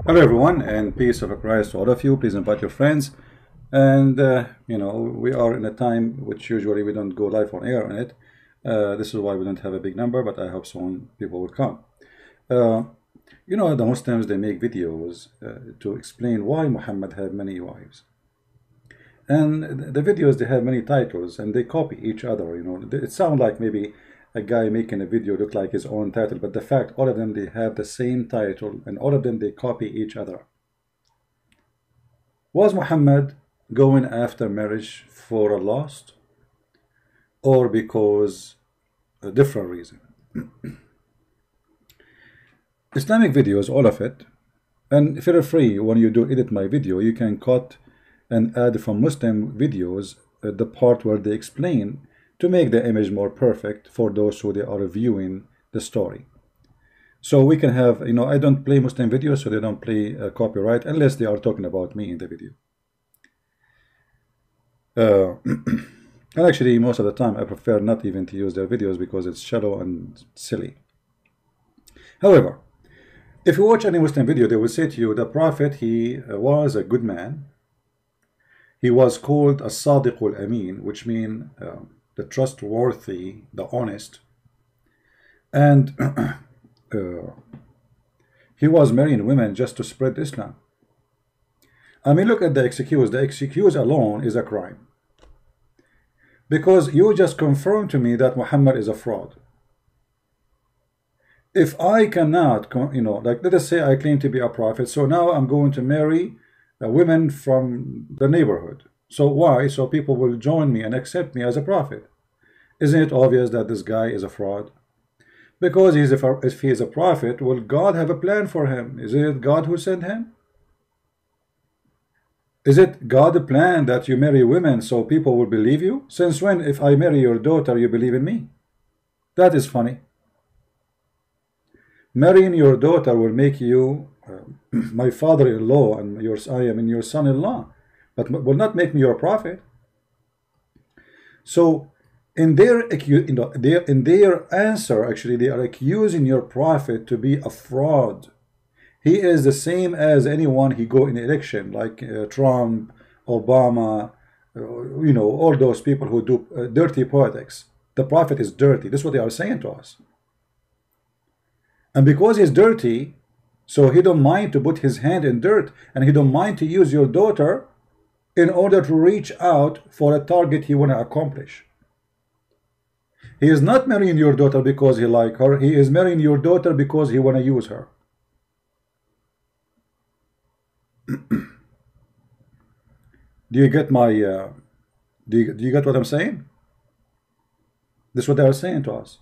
Hello everyone, and peace of Christ to all of you. Please invite your friends. And we are in a time which usually we don't go live on air on it. This is why we don't have a big number, but I hope soon people will come. The Muslims, they make videos to explain why Muhammad had many wives. And the videos, they have many titles and they copy each other. It sounds like maybe a guy making a video look like his own title, but the fact all of them, they have the same title, and all of them, they copy each other. Was Muhammad going after marriage for a lust, or because a different reason? Islamic videos, all of it, and feel free when you do edit my video, you can cut and add from Muslim videos the part where they explain, to make the image more perfect for those who they are viewing the story. So we can have, I don't play Muslim videos, so they don't play copyright unless they are talking about me in the video. And actually, most of the time, I prefer not even to use their videos because it's shallow and silly. However, if you watch any Muslim video, they will say to you, the Prophet, he was a good man. He was called a Sadiqul Amin, which means the trustworthy, the honest, and he was marrying women just to spread Islam. I mean, look at the excuse. The excuse alone is a crime, because you just confirmed to me that Muhammad is a fraud. If I cannot, like let us say I claim to be a prophet, so now I'm going to marry women from the neighborhood. So why? So people will join me and accept me as a prophet. Isn't it obvious that this guy is a fraud? Because if he is a prophet, will God have a plan for him? Is it God who sent him? Is it God plan that you marry women so people will believe you? Since when, if I marry your daughter, you believe in me? That is funny. Marrying your daughter will make you my father-in-law, and I am your son-in-law, but will not make me your prophet. So in their answer, actually, they are accusing your prophet to be a fraud. He is the same as anyone he go in election, like Trump, Obama, all those people who do dirty politics. The prophet is dirty. This is what they are saying to us. And because he's dirty, so he don't mind to put his hand in dirt, and he don't mind to use your daughter in order to reach out for a target he want to accomplish. He is not marrying your daughter because he like her. He is marrying your daughter because he want to use her. Do you get my do you get what I'm saying? This is what they are saying to us.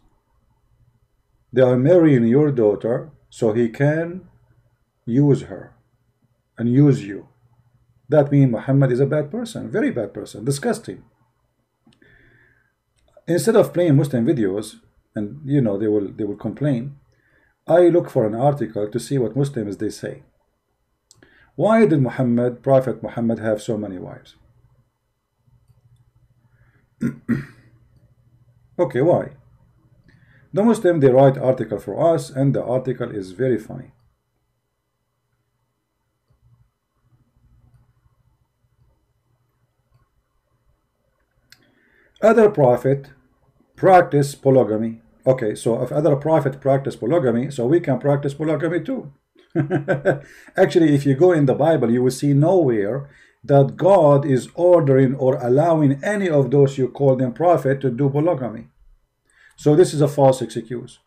They are marrying your daughter so he can use her and use you. That means Muhammad is a bad person, very bad person, disgusting. Instead of playing Muslim videos, and they will complain, I look for an article to see what Muslims they say. Why did Prophet Muhammad have so many wives? Okay, why? The Muslim, they write article for us, and the article is very funny. Other prophet practice polygamy. Okay, so if other prophet practice polygamy, so we can practice polygamy too. Actually, if you go in the Bible, you will see nowhere that God is ordering or allowing any of those you call them prophet to do polygamy. So this is a false excuse.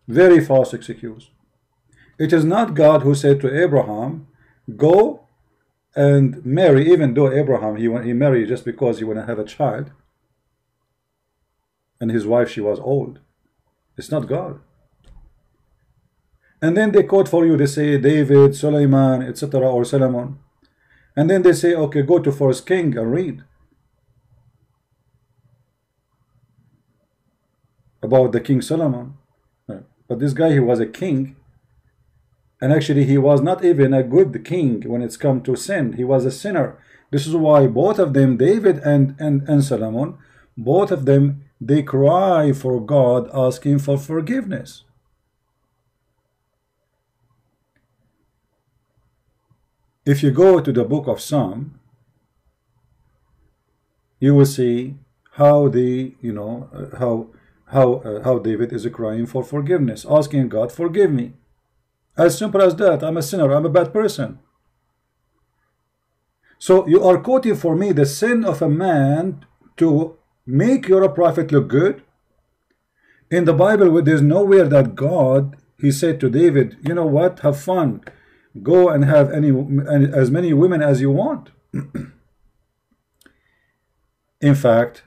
Very false excuse. It is not God who said to Abraham, go and marry, even though Abraham, he married just because he want to have a child, and his wife, she was old. It's not God. And then they quote for you, they say David, Suleiman, etc., or Solomon, and then they say, okay, go to 1 King and read about the King Solomon. But this guy, he was a king, and actually he was not even a good king when it's come to sin. He was a sinner. This is why both of them, David and Solomon, both of them, they cry for God, asking for forgiveness. if you go to the book of Psalm, you will see how the how David is crying for forgiveness, asking God, forgive me. As simple as that. I'm a sinner, I'm a bad person. So you are quoting for me the sin of a man to make your prophet look good? In the Bible, there's nowhere that God, he said to David, you know what, have fun, go and have as many women as you want. In fact,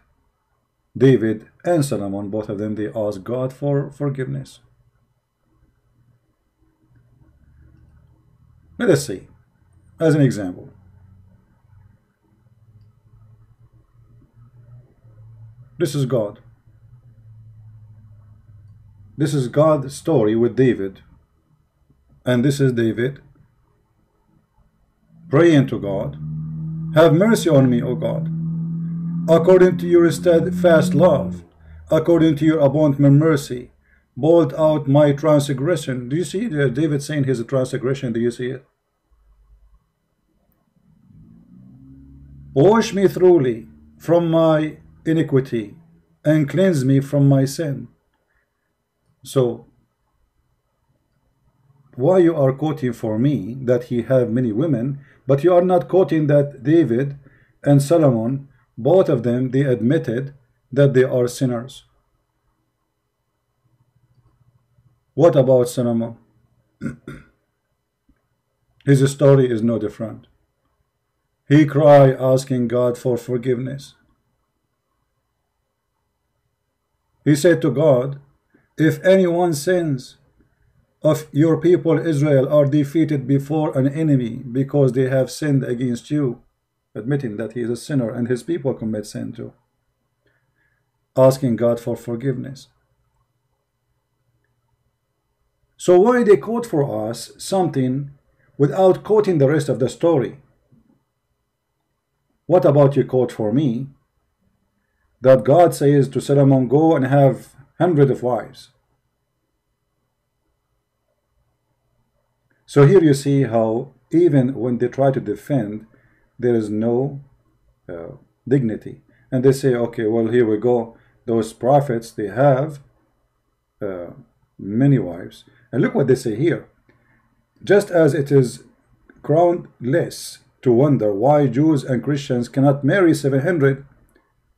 David and Solomon, both of them, they asked God for forgiveness. Let us see, as an example. This is God. This is God's story with David. And this is David praying to God, have mercy on me, O God, according to your steadfast love, according to your abundant mercy, blot out my transgression. Do you see David saying his transgression? Do you see it? Wash me thoroughly from my iniquity and cleanse me from my sin. So why you are quoting for me that he have many women, but you are not quoting that David and Solomon, both of them, they admitted that they are sinners? What about Solomon? His story is no different. He cried asking God for forgiveness. He said to God, if anyone sins of your people Israel are defeated before an enemy because they have sinned against you, admitting that he is a sinner and his people commit sin too, asking God for forgiveness. So why they quote for us something without quoting the rest of the story? What about you quote for me that God says to Solomon, go and have hundreds of wives? So here you see how even when they try to defend, there is no dignity. And they say, okay, well, here we go. Those prophets, they have many wives. And look what they say here. Just as it is groundless to wonder why Jews and Christians cannot marry 700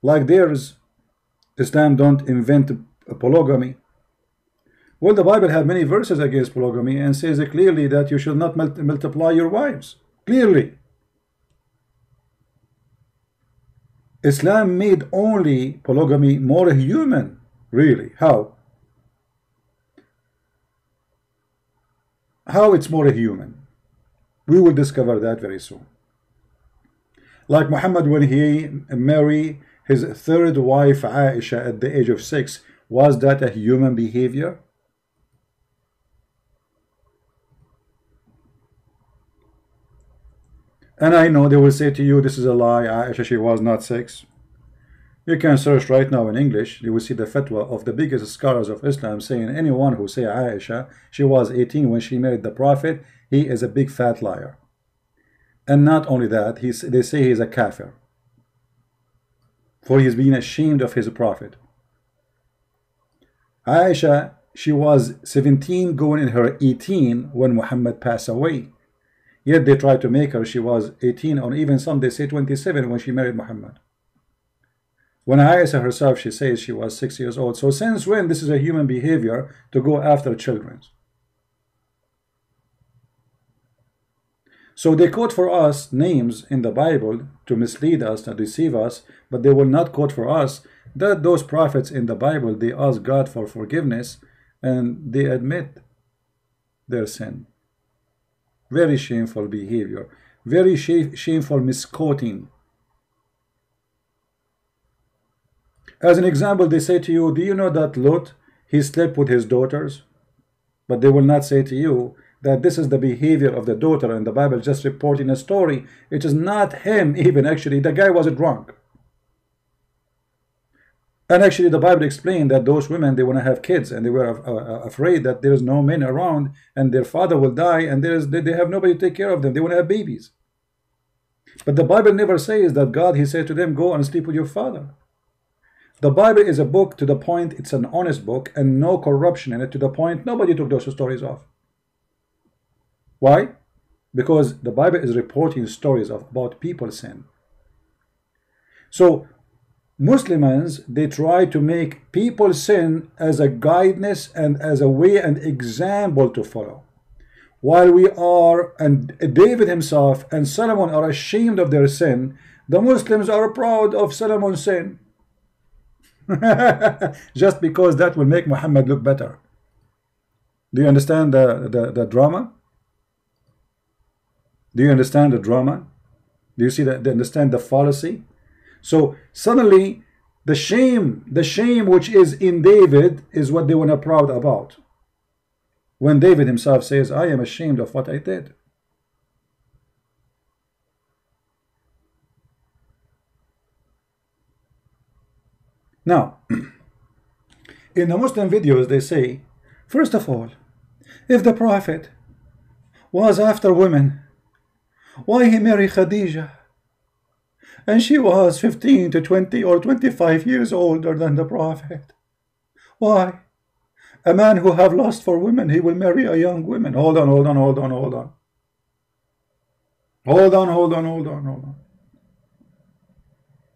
like theirs, Islam don't invent polygamy. Well, the Bible have many verses against polygamy and says clearly that you should not multiply your wives. Clearly. Islam made only polygamy more human. Really? How? How it's more human? We will discover that very soon. Like Muhammad, when he married his third wife Aisha at the age of 6, was that a human behavior? And I know they will say to you, this is a lie, Aisha, she was not 6. You can search right now in English, you will see the fatwa of the biggest scholars of Islam saying anyone who say Aisha, she was 18 when she married the Prophet, he is a big fat liar. And not only that, they say he is a kafir, for he is being ashamed of his Prophet. Aisha, she was 17 going in her 18 when Muhammad passed away. Yet they tried to make her, she was 18, or even some they say 27 when she married Muhammad. When Aisha herself, she says she was 6 years old. So since when this is a human behavior to go after children? So they quote for us names in the Bible to mislead us, to deceive us, but they will not quote for us that those prophets in the Bible, they ask God for forgiveness and they admit their sin. Very shameful behavior, very shameful misquoting. As an example, they say to you, do you know that Lot, he slept with his daughters? But they will not say to you that this is the behavior of the daughter, and the Bible just reporting a story. It is not him even, actually, the guy was drunk. And actually the Bible explained that those women, they want to have kids, and they were afraid that there is no men around and their father will die, and they have nobody to take care of them. They want to have babies. But the Bible never says that God, he said to them, go and sleep with your father. The Bible is a book to the point, it's an honest book and no corruption in it, to the point nobody took those stories off. Why? Because the Bible is reporting stories about people's sin. So Muslims, they try to make people's sin as a guidance and as a way and example to follow. While we are, and David himself and Solomon are ashamed of their sin, the Muslims are proud of Solomon's sin. Just because that will make Muhammad look better. Do you understand the drama? Do you understand the drama? Do you see that? Do you understand the fallacy? So suddenly the shame which is in David is what they were not proud about. When David himself says, I am ashamed of what I did. Now, in the Muslim videos they say, first of all, if the Prophet was after women, why he married Khadijah? And she was 15 to 20 or 25 years older than the Prophet. Why? A man who have lust for women, he will marry a young woman. Hold on.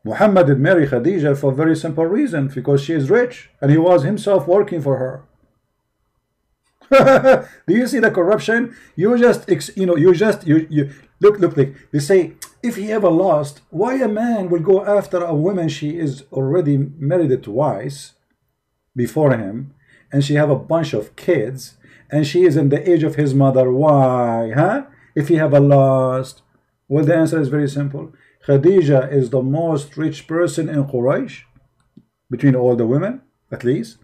Muhammad did marry Khadijah for a very simple reason, because she is rich and he was himself working for her. Do you see the corruption? You just, look, they say, if he ever lost, why a man will go after a woman she is already married twice before him, and she have a bunch of kids, and she is in the age of his mother? Why? Huh? If he have a lust? Well, the answer is very simple. Khadijah is the most rich person in Quraysh, between all the women, at least.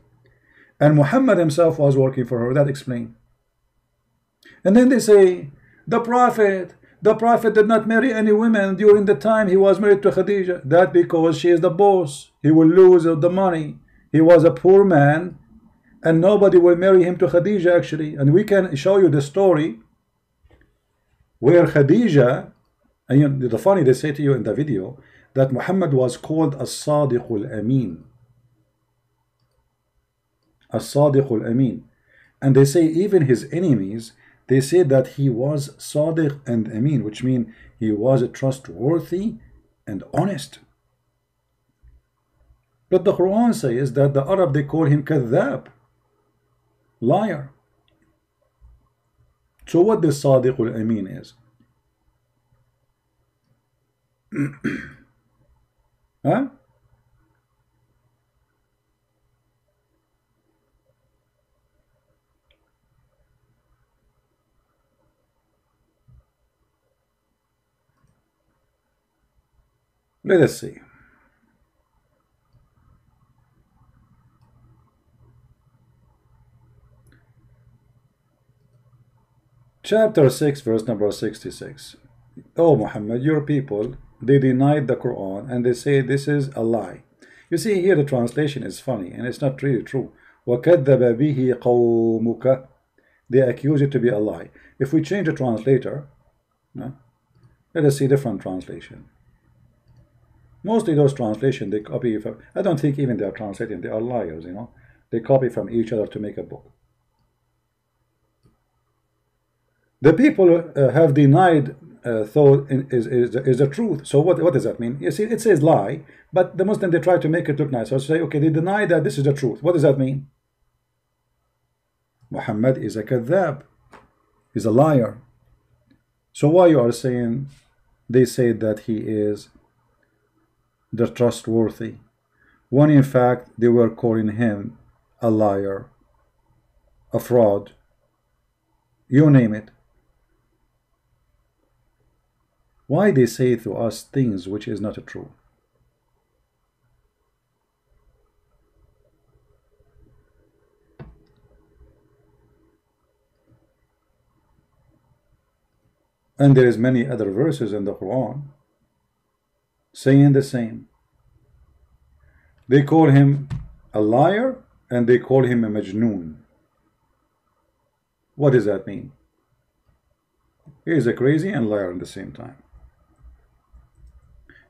And Muhammad himself was working for her. That explains. And then they say, the Prophet did not marry any women during the time he was married to Khadijah. That because she is the boss. He will lose the money. He was a poor man, and nobody will marry him to Khadijah, actually. And we can show you the story where Khadijah, and you know, the funny, they say to you in the video that Muhammad was called as-Sadiqul Amin. As-Sadiqul Amin. And they say even his enemies, they say that he was Sadiq and Amin, which means he was trustworthy and honest. But the Quran says that the Arab, they call him Kadhab, liar. So what this Sadiqul Amin is? Huh? Let us see. Chapter 6, verse number 66. Oh Muhammad, your people, they denied the Quran and they say this is a lie. You see here the translation is funny and it's not really true. وَكَذَّبَ بِهِ قَوْمُكَ. They accuse it to be a lie. If we change the translator, let us see different translation. Mostly those translations they copy from, I don't think even they are translating, they are liars, you know. They copy from each other to make a book. The people have denied thought is the truth. So what does that mean? You see, it says lie, but the Muslim, they try to make it look nice. So say, okay, they deny that this is the truth. What does that mean? Muhammad is a kadhab. He's a liar. So why you are saying they say that he is the trustworthy, when in fact they were calling him a liar, a fraud, you name it? Why they say to us things which is not true? And there is many other verses in the Quran saying the same. They call him a liar and they call him a majnoon. What does that mean? He is a crazy and liar at the same time.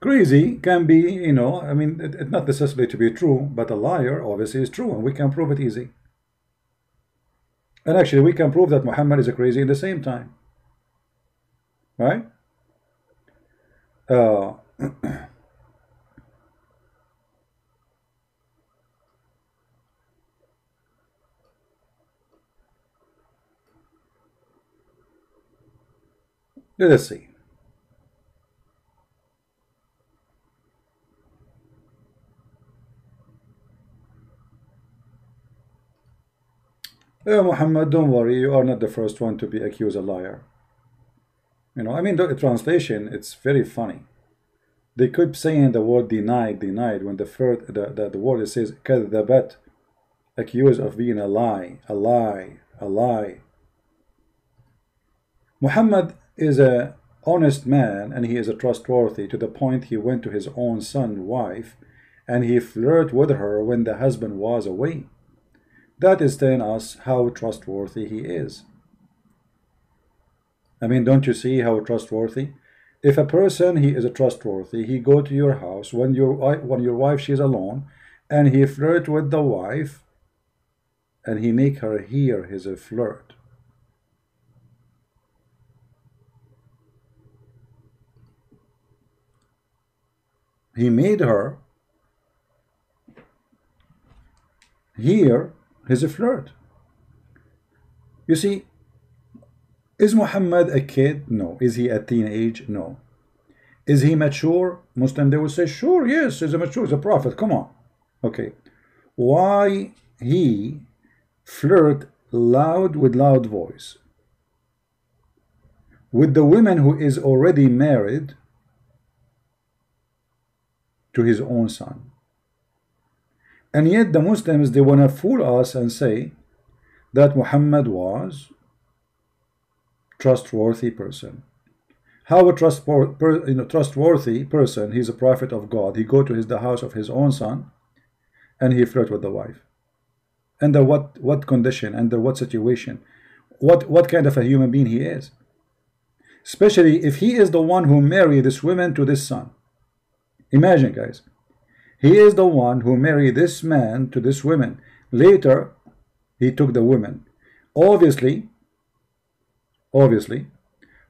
Crazy can be, you know, I mean, it's not necessarily to be true, but a liar obviously is true, and we can prove it easy. And actually, we can prove that Muhammad is a crazy at the same time. Right? Let us see. Muhammad, don't worry, you are not the first one to be accused a liar. You know, I mean, the translation, it's very funny. They keep saying the word denied, denied, when the word, it says كذبت, accused of being a lie, a lie, a lie. Muhammad is a honest man, and he is a trustworthy to the point he went to his own son's wife and he flirted with her when the husband was away. That is telling us how trustworthy he is. I mean, don't you see how trustworthy? If a person, he is a trustworthy, he go to your house when your wife, she's alone, and he flirt with the wife, and he make her hear his flirt. He made her hear his flirt. You see, is Muhammad a kid? No. Is he a teenage? No. Is he mature? Muslim, they will say, sure, yes, he's a mature, he's a prophet, come on. Okay. Why he flirt loud with loud voice with the woman who is already married to his own son? And yet the Muslims, they want to fool us and say that Muhammad was trustworthy person. How a trustworthy person, he's a prophet of God, he go to the house of his own son and he flirt with the wife. Under what condition, under what situation, what kind of a human being he is? Especially if he is the one who married this woman to this son. Imagine, guys, he is the one who married this man to this woman. Later he took the woman. Obviously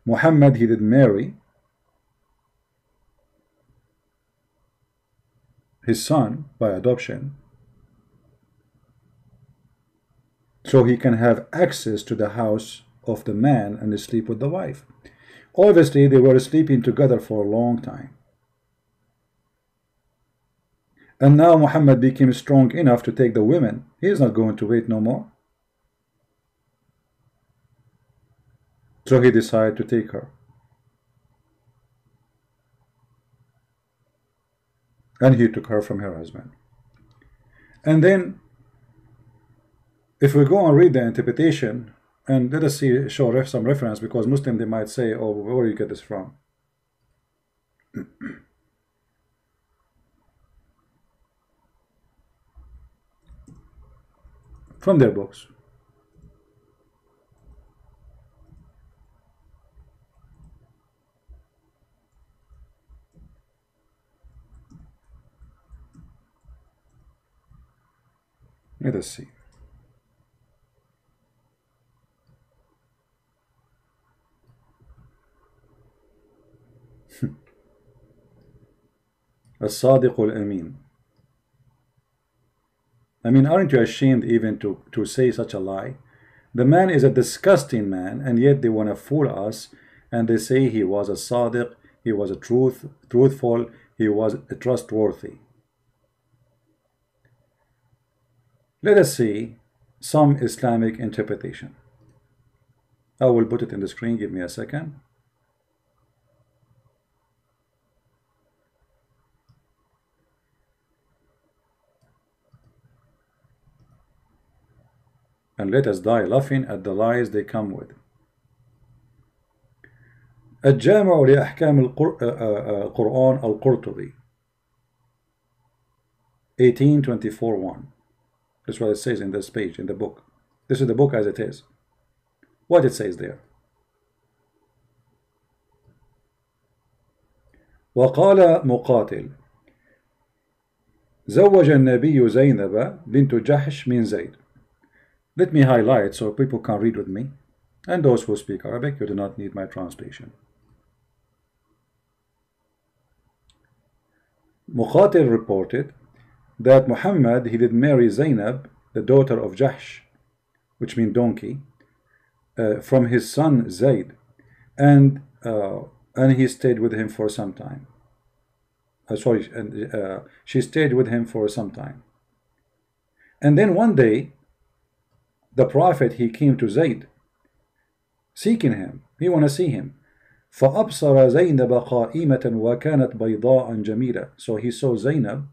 Muhammad, he did marry his son by adoption, so he can have access to the house of the man and sleep with the wife. Obviously they were sleeping together for a long time, and now Muhammad became strong enough to take the women. He is not going to wait no more. So he decided to take her. And he took her from her husband. And then, if we go and read the interpretation, and let us see, show some reference, because Muslim, they might say, oh, where do you get this from? From their books. Let us see. الصادق الأمين. I mean, aren't you ashamed even to say such a lie? The man is a disgusting man, and yet they want to fool us, and they say he was a sadiq, he was a truthful, he was a trustworthy. Let us see some Islamic interpretation. I will put it in the screen, give me a second. And let us die laughing at the lies they come with. الجامع لأحكام القرآن القرطبي. 18:24:1. That's what it says in this page in the book. This is the book as it is. What it says there. وقال مقاتل زوج النبي زينب بنت جحش من زيد. Let me highlight so people can read with me, and those who speak Arabic, you do not need my translation. Muqatil reported that Muhammad, he did marry Zainab, the daughter of Jahsh, which means donkey, from his son Zayd, and he stayed with him for some time. She stayed with him for some time. And then one day, the Prophet, he came to Zayd, seeking him. He want to see him. فأبصر زينب قائمة وكانت بيضاء جميلة. So he saw Zainab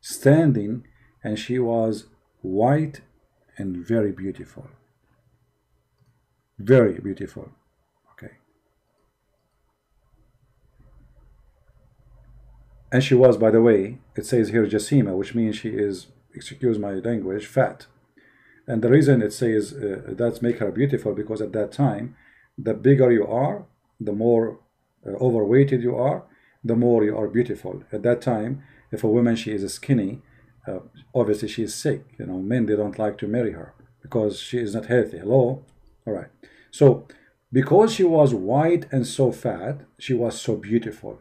standing, and she was white and very beautiful. Very beautiful. Okay. And she was, by the way, it says here Jasima, which means she is, excuse my language, fat. And the reason it says that's make her beautiful, because at that time, the bigger you are, the more overweighted you are, the more you are beautiful. At that time, if a woman, she is skinny, obviously she is sick. You know, men, they don't like to marry her because she is not healthy. Hello? All right. So, because she was white and so fat, she was so beautiful.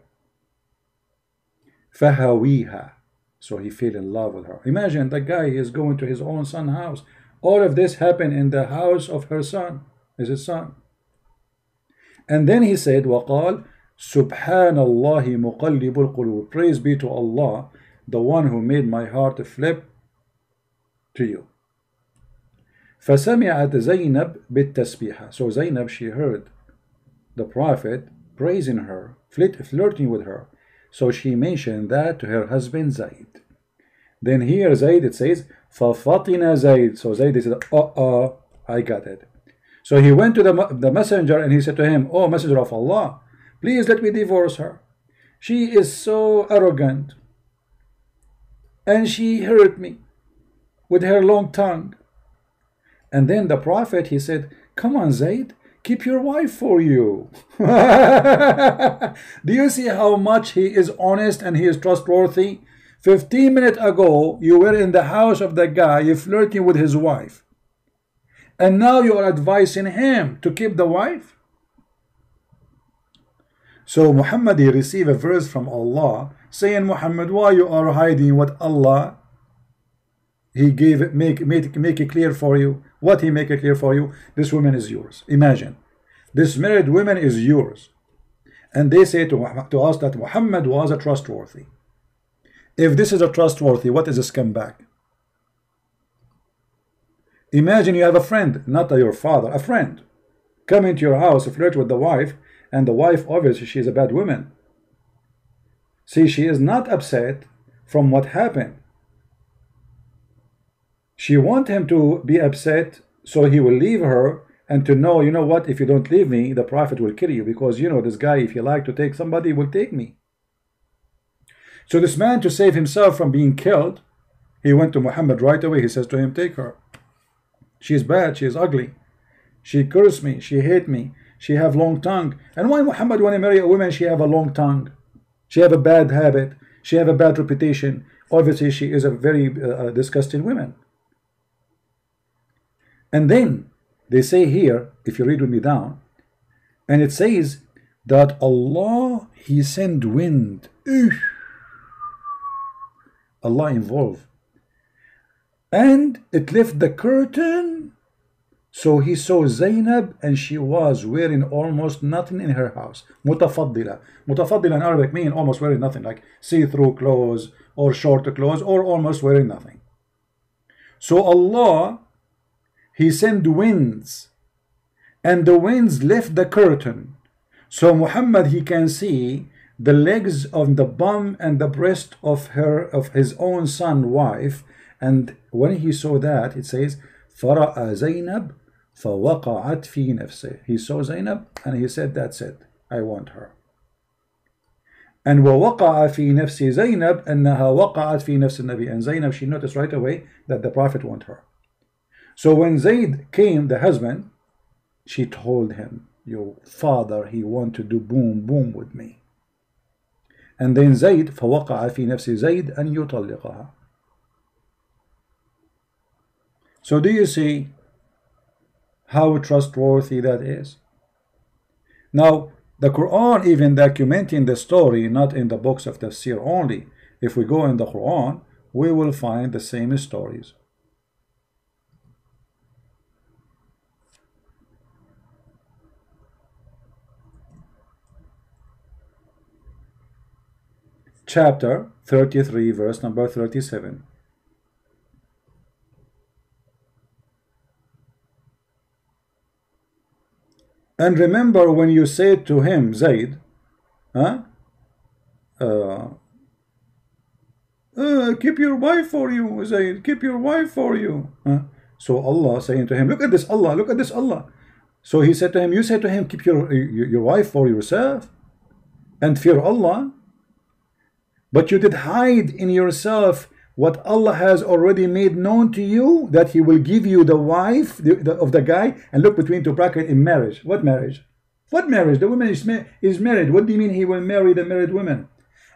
فَهَوِيهَا. So he fell in love with her. Imagine the guy is going to his own son's house. All of this happened in the house of her son, is his son. And then he said, وَقَالْ سُبْحَانَ اللَّهِ مُقَلِّبُ الْقُلُوبِ. Praise be to Allah, the one who made my heart flip to you. فَسَمِعَتْ زَيْنَبْ بِالتَّسْبِيحَ. So Zainab, she heard the Prophet praising her, flirting with her. So she mentioned that to her husband Zayd. Then here Zayd, it says, فَفَطِنَ Zayd. So Zayd said, I got it. So he went to the messenger and he said to him, "Oh, messenger of Allah, please let me divorce her. She is so arrogant, and she hurt me with her long tongue." And then the Prophet, he said, "Come on, Zayd, keep your wife for you." Do you see how much he is honest and he is trustworthy? 15 minutes ago, you were in the house of the guy flirting with his wife. And now you are advising him to keep the wife? So Muhammad, he received a verse from Allah saying, "Muhammad, why you are hiding what Allah, he gave it, make it clear for you." What he make it clear for you? This woman is yours. Imagine, this married woman is yours. And they say to us that Muhammad was a trustworthy. If this is a trustworthy, what is a scumbag? Imagine you have a friend, not your father, a friend, come into your house, flirt with the wife, and the wife, obviously, she is a bad woman. See, she is not upset from what happened. She wants him to be upset so he will leave her, and to know, you know what, if you don't leave me, the Prophet will kill you, because, you know, this guy, if he like to take somebody, will take me. So this man, to save himself from being killed, he went to Muhammad right away. He says to him, "Take her. She is bad, she is ugly. She cursed me, she hate me, she have long tongue." And why Muhammad want to marry a woman, she have a long tongue? She have a bad habit, she have a bad reputation. Obviously, she is a very disgusting woman. And then, they say here, if you read with me down, and it says that Allah, he sent wind. Allah involved. And it left the curtain, so he saw Zainab, and she was wearing almost nothing in her house. Mutafaddila. Mutafaddila in Arabic mean almost wearing nothing, like see-through clothes or short clothes, or almost wearing nothing. So Allah, he sent winds, and the winds left the curtain. So Muhammad, he can see the legs of the bum and the breast of his own son wife. And when he saw that, it says, فَرَأَ زَيْنَبْ فَوَقَعَتْ فِي نَفْسِهِ. He saw Zainab and he said, "That's it, I want her." And وَوَقَعَ فِي نَفْسِ زَيْنَبْ أَنَّهَا وَقَعَتْ فِي نَفْسِ النَّبِي. And Zainab, she noticed right away that the Prophet wanted her. So when Zayd came, the husband, she told him, your father, he want to do boom, boom with me. And then Zayd, فَوَقَعَ فِي نَفْسِ زَيْد أَنْ يُطَلِّقَهَا. So do you see how trustworthy that is? Now, the Quran even documenting the story, not in the books of tafsir only. If we go in the Quran, we will find the same stories. Chapter 33, verse number 37. And remember when you said to him, Zayd, keep your wife for you, Zayd, keep your wife for you. So Allah saying to him, look at this Allah, look at this Allah. So he said to him, you said to him, keep your wife for yourself and fear Allah, but you did hide in yourself what Allah has already made known to you, that he will give you the wife of the guy. And look between two brackets, in marriage. What marriage? What marriage? The woman is married. What do you mean he will marry the married woman?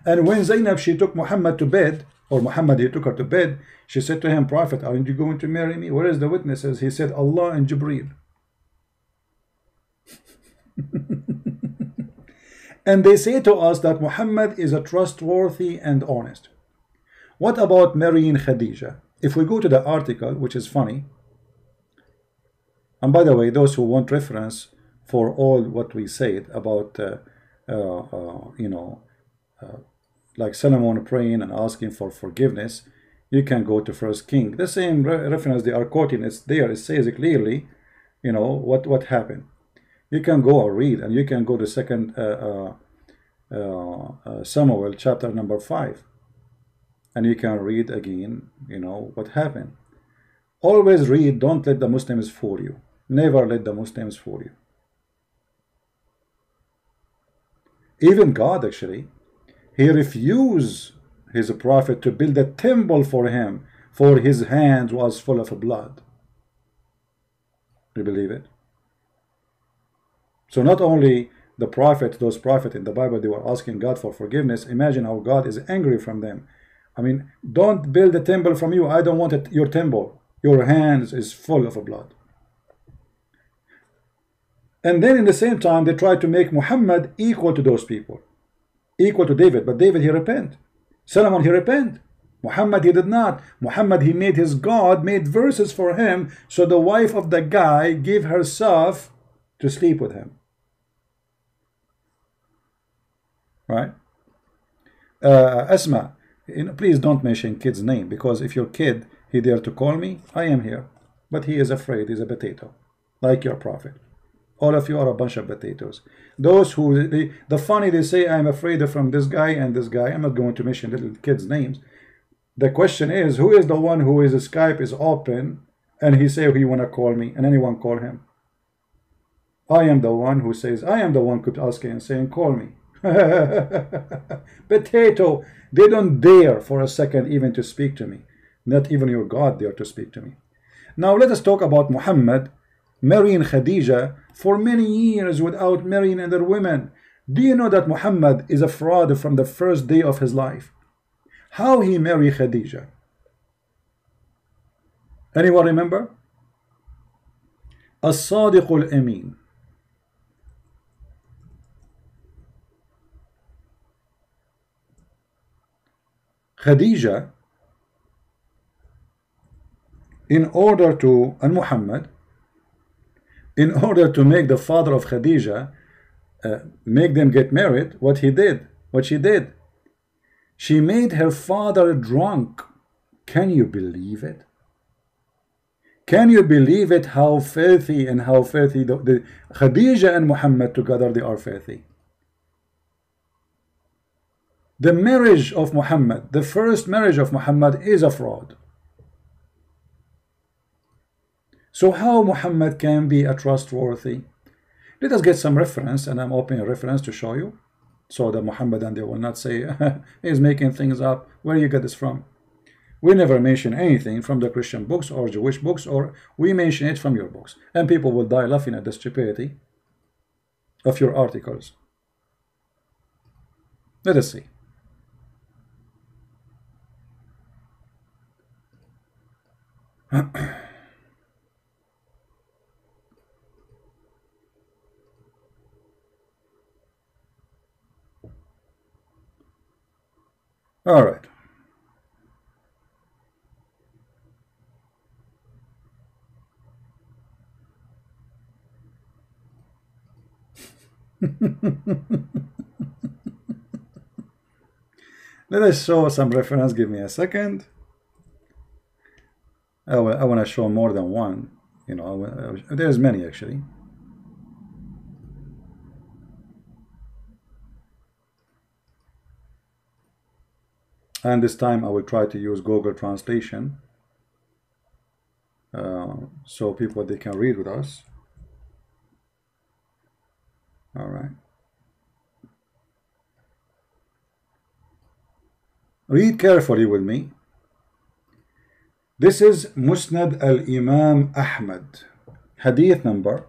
And when Zainab, she took Muhammad to bed, or Muhammad, he took her to bed, she said to him, Prophet, aren't you going to marry me? Where is the witnesses? He said, Allah and Jibreel. And they say to us that Muhammad is a trustworthy and honest. What about marrying Khadija? If we go to the article, which is funny, and by the way, those who want reference for all what we said about, like Solomon praying and asking for forgiveness, you can go to First King. The same reference they are quoting is there. It says clearly, what happened. You can go or read, and you can go to Second Samuel chapter number 5. And you can read again, what happened. Always read, don't let the Muslims fool you. Never let the Muslims fool you. Even God, actually, he refused his prophet to build a temple for him, for his hand was full of blood. You believe it? So not only the prophet, those prophets in the Bible, they were asking God for forgiveness. Imagine how God is angry from them. I mean, don't build a temple from you. I don't want it, your temple. Your hands is full of blood. And then in the same time, they tried to make Muhammad equal to those people. Equal to David. But David, he repent. Solomon, he repent. Muhammad, he did not. Muhammad, he made his God, made verses for him. So the wife of the guy gave herself to sleep with him. Right? Asma, please don't mention kid's name, because if your kid, he dare to call me, I am here. But he is afraid, he's a potato, like your prophet. All of you are a bunch of potatoes. Those who, the funny, they say, I'm afraid from this guy and this guy. I'm not going to mention little kids' names. The question is, who is the one who is Skype is open and he say he want to call me and anyone call him? I am the one who says, I am the one could ask and saying, call me. Potato, they don't dare for a second even to speak to me. Not even your God dare to speak to me. Now let us talk about Muhammad marrying Khadija for many years without marrying other women. Do you know that Muhammad is a fraud from the first day of his life? How he married Khadija? Anyone remember? As-Sadiq al-Amin. Khadija, in order to, and Muhammad, in order to make the father of Khadija, make them get married, what she did, she made her father drunk. Can you believe it? Can you believe it? How filthy and how filthy the Khadija and Muhammad together, they are filthy. The marriage of Muhammad, the first marriage of Muhammad, is a fraud. So how Muhammad can be a trustworthy? Let us get some reference, and I'm opening a reference to show you so the Muhammadan, they will not say he's making things up. Where you get this from? We never mention anything from the Christian books or Jewish books, or we mention it from your books, and people will die laughing at the stupidity of your articles. Let us see. All right. Let us show some reference. Give me a second. I want to show more than one. You know, there's many actually. And this time I will try to use Google Translation, so people, they can read with us. All right. Read carefully with me. This is Musnad al-Imam Ahmad, hadith number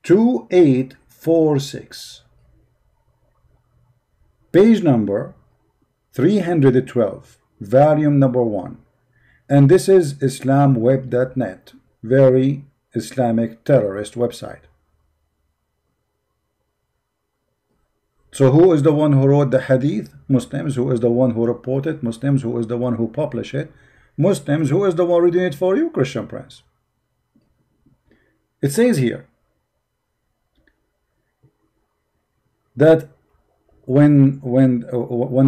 2846, page number 312, volume number 1. And this is islamweb.net, very Islamic terrorist website. So who is the one who wrote the hadith? Muslims. Who is the one who reported? Muslims. Who is the one who published it? Muslims. Who is the one reading it for you? Christian Prince. It says here that when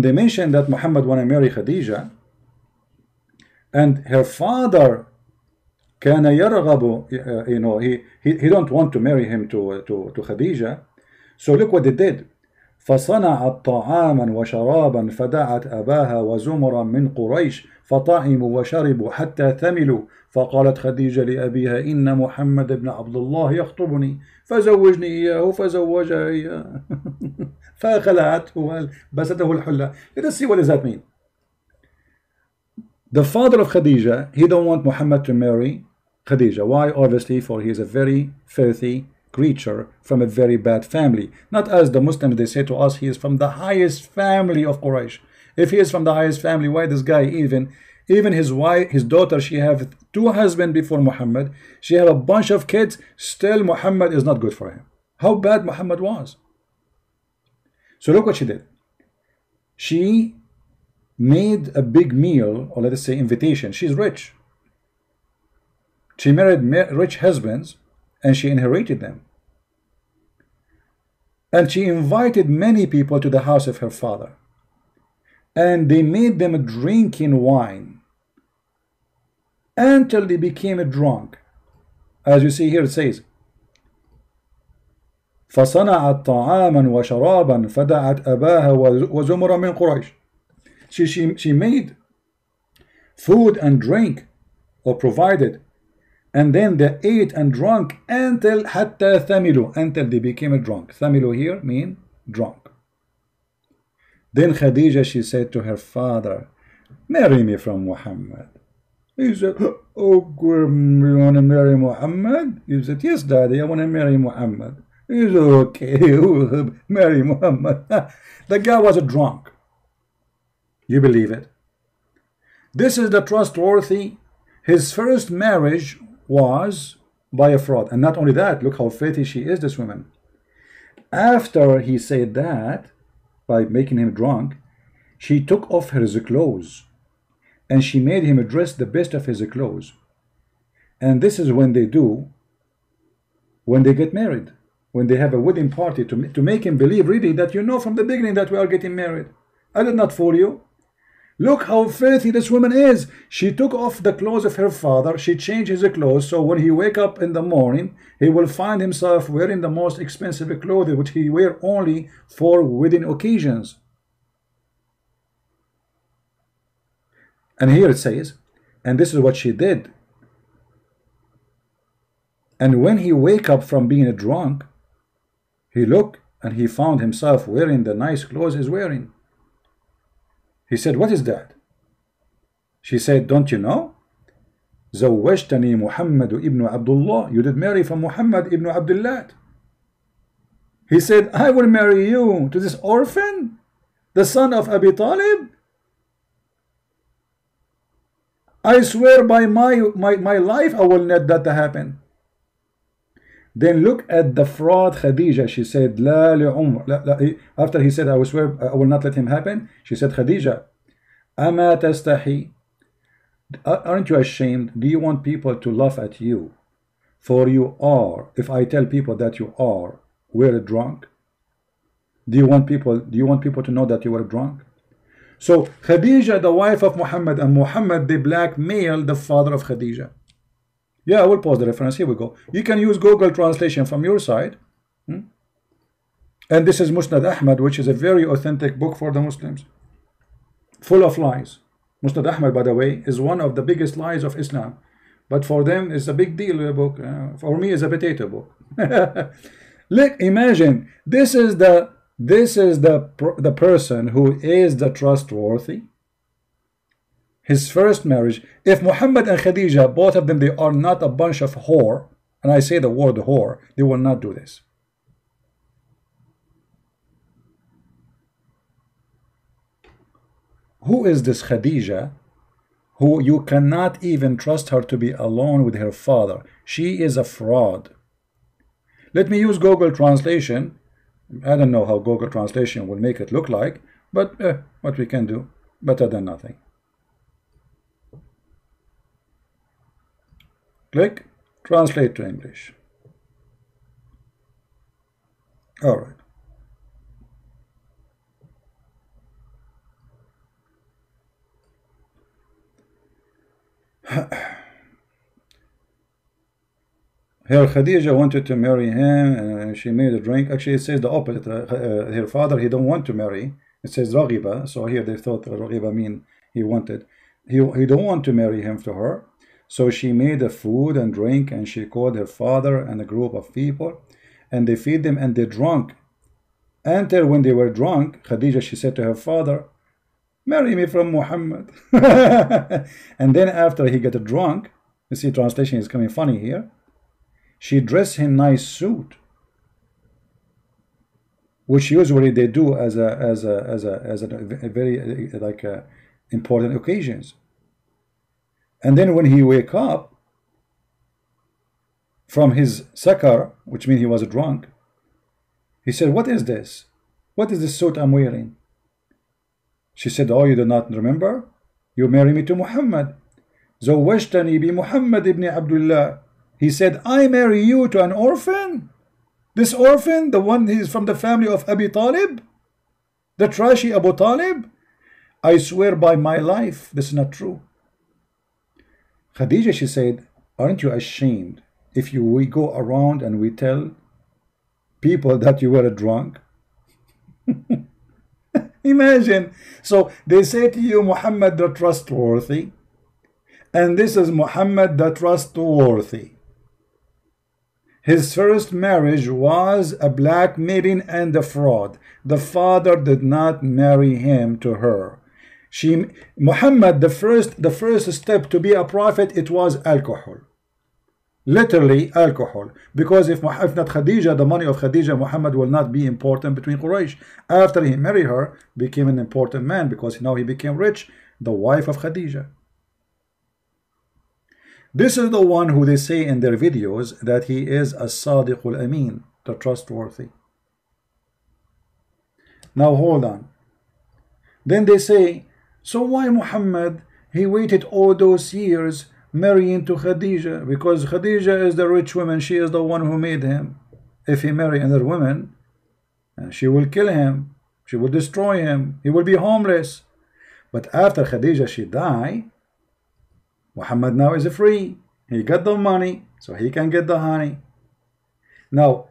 they mentioned that Muhammad wanted to marry Khadija, and her father كان يرغب, you know, he don't want to marry him to Khadija. So look what they did. فصنعت طعاما وشرابا فدعت أباها وزمرا من قريش فطعموا وشربوا حتى ثملوا فقالت خديجة لأبيها إن محمد بن عبد الله يخطبني فزوجني إياه فزوجها إياه فخلعته وبسته الحلة. Let us see what does that mean. The father of Khadija, he don't want Muhammad to marry Khadija. Why? Obviously, for he is a very filthy creature from a very bad family. Not as the Muslims, they say to us, he is from the highest family of Quraysh. If he is from the highest family, why this guy, even his wife, his daughter, she have 2 husbands before Muhammad, she have a bunch of kids, still Muhammad is not good for him. How bad Muhammad was. So look what she did. She made a big meal, or let us say invitation. She's rich. She married rich husbands, and she inherited them. And she invited many people to the house of her father. And they made them drinking wine until they became drunk. As you see here, it says, فصنعت طعاما وشرابا فدعت أباها وزمرا من قريش. She made food and drink, or provided, and then they ate and drank until حتى ثملوا, until they became drunk. ثملوا here mean drunk. Then Khadija, she said to her father, marry me from Muhammad. He said, oh, you want to marry Muhammad? He said, yes, daddy, I want to marry Muhammad. He said, okay, marry Muhammad. The guy was a drunk. You believe it? This is the trustworthy. His first marriage was by a fraud. And not only that, look how filthy she is, this woman. After he said that, by making him drunk, she took off his clothes and she made him dress the best of his clothes. And this is when they do, when they get married, when they have a wedding party, to make him believe really that you know from the beginning that we are getting married. I did not fool you. Look how filthy this woman is. She took off the clothes of her father. She changed his clothes, so when he wake up in the morning, he will find himself wearing the most expensive clothing, which he wear only for wedding occasions. And here it says, and this is what she did. And when he wake up from being drunk, he look and he found himself wearing the nice clothes he's wearing. He said, what is that? She said, don't you know? زوجتني محمد ابن عبد الله. You did marry from Muhammad ibn Abdullah. He said, I will marry you to this orphan, the son of Abi Talib. I swear by my life, I will not let that happen. Then look at the fraud Khadija. She said, La li Umar. After he said, I will swear, I will not let him happen. She said, Khadija, Ama tastahi. Aren't you ashamed? Do you want people to laugh at you? For you are, if I tell people that you are, were drunk. Do you want people to know that you were drunk? So Khadija, the wife of Muhammad, and Muhammad, they blackmailed the father of Khadija. Yeah, I will pause the reference. Here we go. You can use Google translation from your side. And this is Musnad Ahmad, which is a very authentic book for the Muslims, full of lies. Musnad Ahmad, by the way, is one of the biggest lies of Islam, but for them it's a big deal book. For me, it's a potato book. Look, imagine this is the person who is the trustworthy. His first marriage. If Muhammad and Khadija, both of them, they are not a bunch of whore, and I say the word whore, they will not do this. Who is this Khadija, who you cannot even trust her to be alone with her father? She is a fraud. Let me use Google translation. I don't know how Google translation will make it look like, but what we can do, better than nothing. Click, translate to English. All right. Her Khadija wanted to marry him, and she made a drink. Actually, it says the opposite. Her father, he don't want to marry. It says Raghiba. So here they thought Raghiba mean he wanted. He don't want to marry him to her. So she made a food and drink, and she called her father and a group of people, and they feed them, and they drunk. Until when they were drunk, Khadija, she said to her father, marry me from Muhammad. And then after he got drunk, you see, translation is coming funny here. She dressed him nice suit, which usually they do as a very like important occasions. And then when he wake up from his sakar, which means he was drunk, he said, what is this? What is this suit I'm wearing? She said, oh, you do not remember? You marry me to Muhammad. زوجتني بمحمد ابن عبد الله. He said, I marry you to an orphan? This orphan, the one who is from the family of Abi Talib? The trashy Abu Talib? I swear by my life, this is not true. Khadija, she said, aren't you ashamed if we go around and we tell people that you were drunk? Imagine. So they say to you, Muhammad the trustworthy, and this is Muhammad the trustworthy. His first marriage was a blackmailing and a fraud. The father did not marry him to her. Muhammad, the first step to be a prophet, it was alcohol. Literally alcohol. Because if not Khadija, the money of Khadija, Muhammad will not be important between Quraysh. After he married her, became an important man because now he became rich, the wife of Khadija. This is the one who they say in their videos that he is a Sadiqul Amin, the trustworthy. Now hold on. Then they say, so why Muhammad, he waited all those years marrying to Khadija? Because Khadija is the rich woman, she is the one who made him. If he marry another woman, she will kill him, she will destroy him, he will be homeless. But after Khadija, she died, Muhammad now is free. He got the money, so he can get the honey. Now,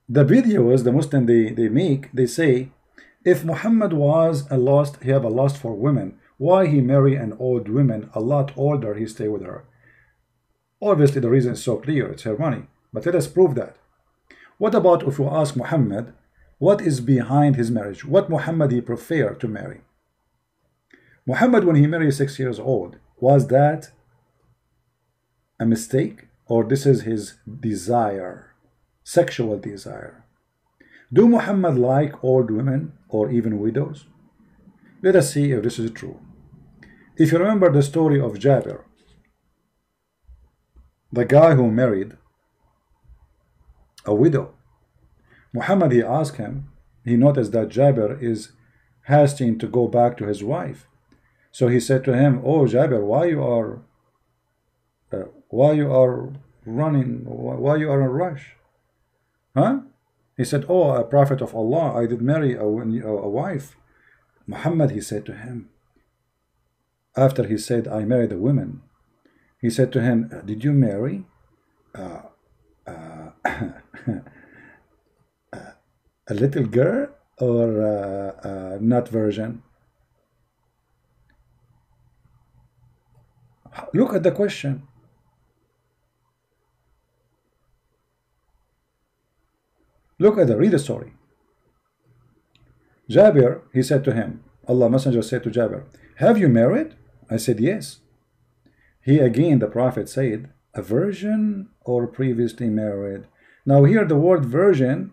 the videos the Muslim they make, they say, if Muhammad was he have a lust for women, why he marry an old woman, a lot older, he stay with her? Obviously, the reason is so clear, it's her money. But let us prove that. What about if we ask Muhammad, what is behind his marriage? What Muhammad he preferred to marry? Muhammad, when he married 6 years old, was that a mistake, or this is his desire, sexual desire? Do Muhammad like old women or even widows? Let us see if this is true. If you remember the story of Jabir, the guy who married a widow, Muhammad, he asked him, he noticed that Jabir is hasting to go back to his wife. So he said to him, oh Jabir, why you are running, why you are in a rush? Huh? He said, oh, a prophet of Allah, I did marry a wife. Muhammad, he said to him, after he said, I married a woman, he said to him, did you marry a little girl or not virgin? Look at the question. Look at read the story. Jabir, he said to him, Allah Messenger said to Jabir, have you married? I said, yes. He again, the Prophet said, a virgin or previously married? Now here the word virgin,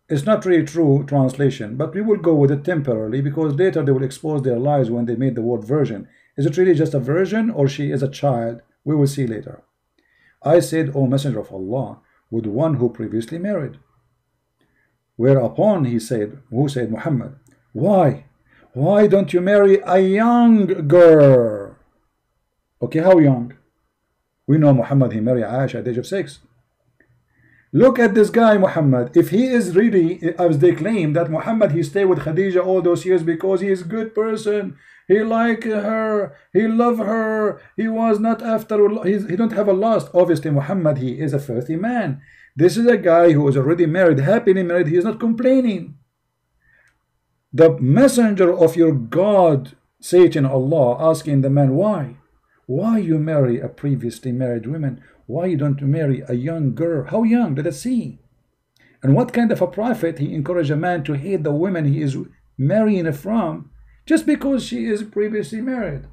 it's not really true translation, but we will go with it temporarily because later they will expose their lies when they made the word virgin. Is it really just a virgin or she is a child? We will see later. I said, O Messenger of Allah, with one who previously married. Whereupon he said, who said, Muhammad, why don't you marry a young girl? Okay, how young? We know Muhammad, he married Aisha at the age of 6. Look at this guy Muhammad. If he is really, as they claim, that Muhammad he stayed with Khadija all those years because he is a good person, he liked her, he loved her, he was not after, he don't have a lust. Obviously Muhammad, he is a filthy man. This is a guy who is already married, happily married, he is not complaining. The messenger of your God, Satan, Allah, asking the man, why you marry a previously married woman? Why you don't marry a young girl? How young? Let us see. And what kind of a prophet he encouraged a man to hate the woman he is marrying from just because she is previously married?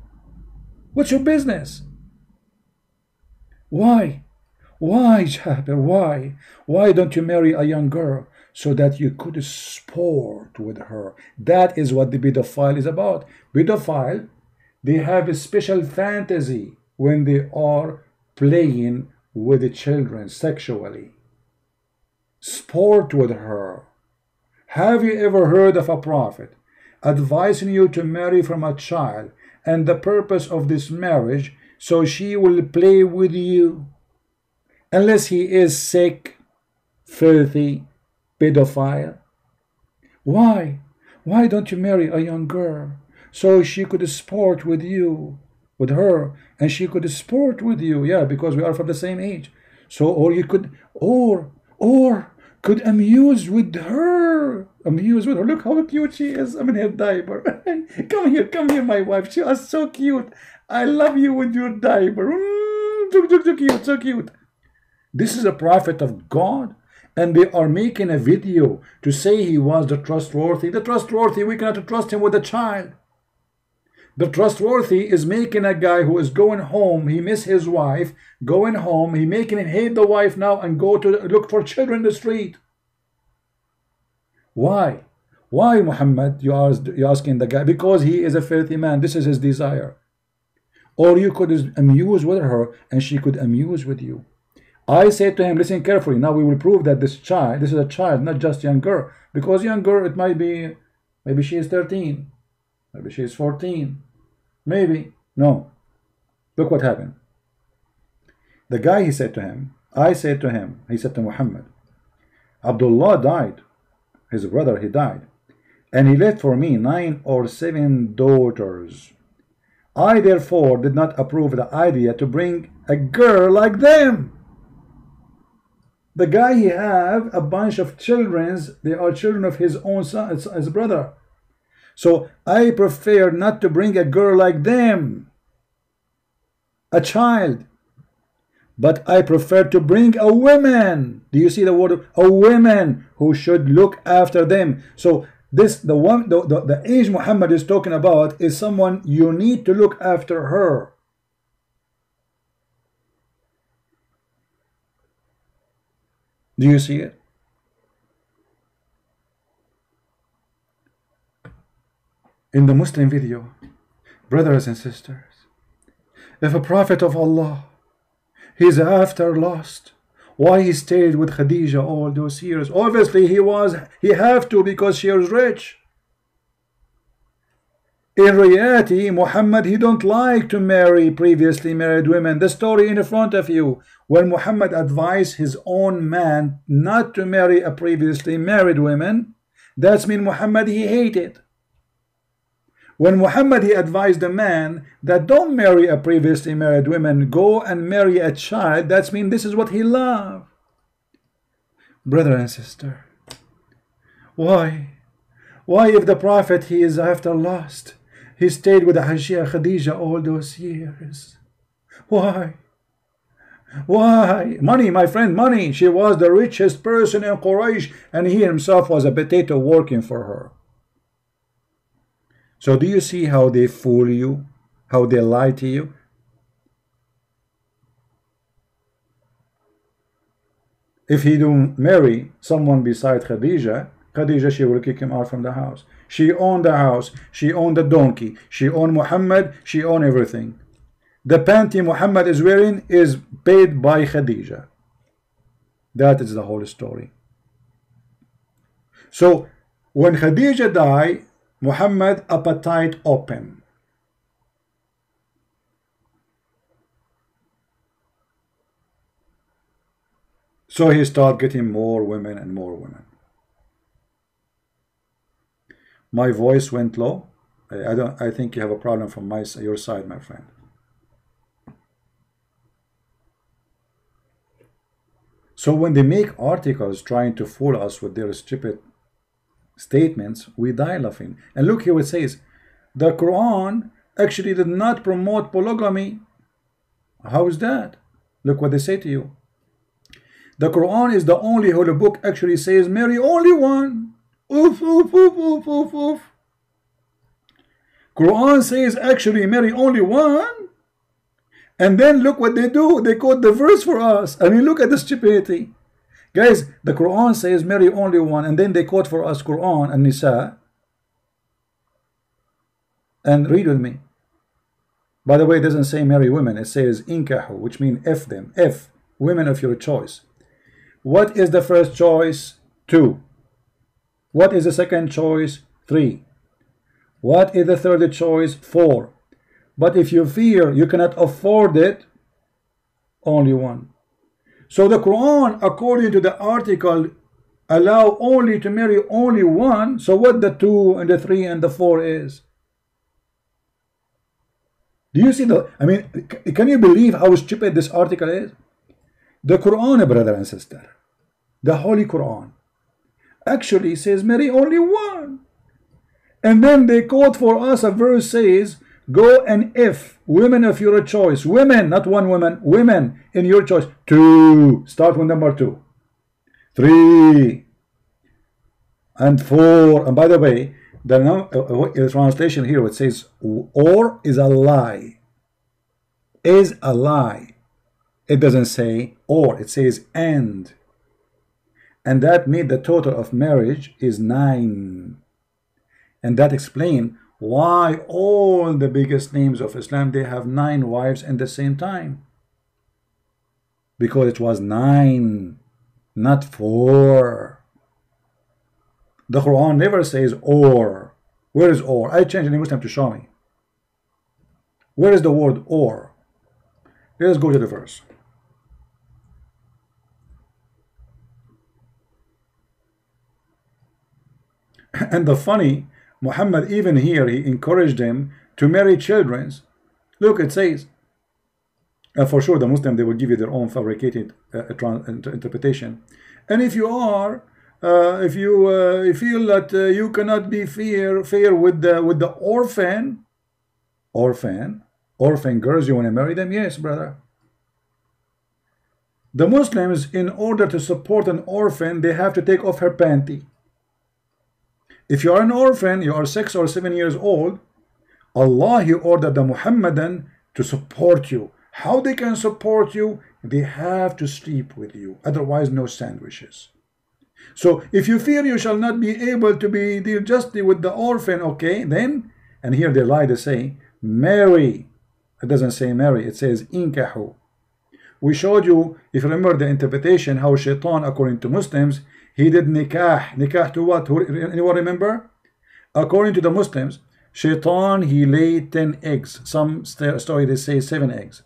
What's your business? Why Jabir, why don't you marry a young girl so that you could sport with her? That is what the pedophile is about. Pedophile, they have a special fantasy when they are playing with the children sexually. Sport with her. Have you ever heard of a prophet advising you to marry from a child and the purpose of this marriage so she will play with you? Unless he is sick, filthy, pedophile. Why don't you marry a young girl so she could sport with you, with her, and she could sport with you? Yeah, because we are from the same age. So, or you could, or could amuse with her. Look how cute she is. I'm in her diaper. Come here, my wife. She is so cute. I love you with your diaper. So cute. This is a prophet of God, and they are making a video to say he was the trustworthy. The trustworthy, we cannot trust him with a child. The trustworthy is making a guy who is going home, he miss his wife, going home, he making him hate the wife now and go to look for children in the street. Why Muhammad, you asking the guy? Because he is a filthy man. This is his desire. Or you could amuse with her and she could amuse with you. I said to him, listen carefully. Now we will prove that this is a child, not just young girl. Because young girl, it might be, maybe she is 13. Maybe she is 14. Maybe. No. Look what happened. The guy, he said to him, he said to Muhammad, Abdullah died. His brother, he died. And he left for me 9 or 7 daughters. I therefore did not approve the idea to bring a girl like them. The guy, he have a bunch of children. They are children of his own son, his brother. So I prefer not to bring a girl like them, a child. but I prefer to bring a woman. Do you see the word? A woman who should look after them. So this, the age Muhammad is talking about is someone you need to look after her. Do you see it? In the Muslim video, brothers and sisters, if a prophet of Allah, he's after lust, why he stayed with Khadija all those years? Obviously he have to, because she was rich. In reality, Muhammad, he don't like to marry previously married women. The story in front of you, when Muhammad advised his own man not to marry a previously married woman, that's mean Muhammad he hated. When Muhammad he advised the man that don't marry a previously married woman, go and marry a child, that's mean this is what he loved. Brother and sister, why if the prophet he is after lust, he stayed with the Hajjia Khadija all those years? Why? Money, my friend, money. She was the richest person in Quraysh, and he himself was a potato working for her. So do you see how they fool you, how they lie to you? If he don't marry someone beside Khadija, she will kick him out from the house. She owned the house, she owned the donkey, she owned Muhammad, she owned everything. The panty Muhammad is wearing is paid by Khadija. That is the whole story. So when Khadija died, Muhammad appetite open. So he started getting more women and more women. My voice went low. I think you have a problem from your side, my friend. So when they make articles trying to fool us with their stupid statements, we die laughing. And look here, it says the Quran actually did not promote polygamy. How is that? Look what they say to you. The Quran is the only holy book actually says marry only one. Oof, oof, oof, oof, oof, oof. Quran says actually marry only one, and then look what they do. They quote the verse for us. I mean, look at the stupidity. Guys, the Quran says marry only one, and then they quote for us Quran and Nisa. And read with me. By the way, it doesn't say marry women. It says inkahu, which means F them. F, women of your choice. What is the first choice? 2. What is the second choice? 3. What is the third choice? 4. But if you fear you cannot afford it, only 1. So the Quran, according to the article, allow only to marry only 1. So what the 2 and the 3 and the 4 is? Do you see the, I mean, can you believe how stupid this article is? The Quran, brother and sister, the Holy Quran, actually says marry only 1. And then they quote for us a verse says, go and if women of your choice, women, not one woman, women in your choice. 2, start with number 2, 3, and 4. And by the way, the translation here, it says or is a lie. Is a lie. It doesn't say or, it says and. And that made the total of marriage is 9. And that explains why all the biggest names of Islam, they have 9 wives at the same time. Because it was 9, not 4. The Quran never says or. Where is or? I changed the Muslim to show me. Where is the word or? Let's go to the verse. And the funny, Muhammad even here, he encouraged them to marry children. Look, it says, for sure the Muslim, they will give you their own fabricated interpretation. And if you are, if you feel that you cannot be fair with the orphan girls, you want to marry them? Yes, brother. The Muslims, in order to support an orphan, they have to take off her panty. If you are an orphan, you are 6 or 7 years old, Allah, He ordered the Muhammadan to support you. How they can support you? They have to sleep with you, otherwise no sandwiches. So if you fear you shall not be able to be deal justly with the orphan, okay, then, and here they lie, to say marry. It doesn't say marry, it says inkahu. We showed you, if you remember the interpretation, how Shaitan, according to Muslims, he did nikah. Nikah to what? Anyone remember? According to the Muslims, Shaitan, he laid 10 eggs. Some story they say 7 eggs.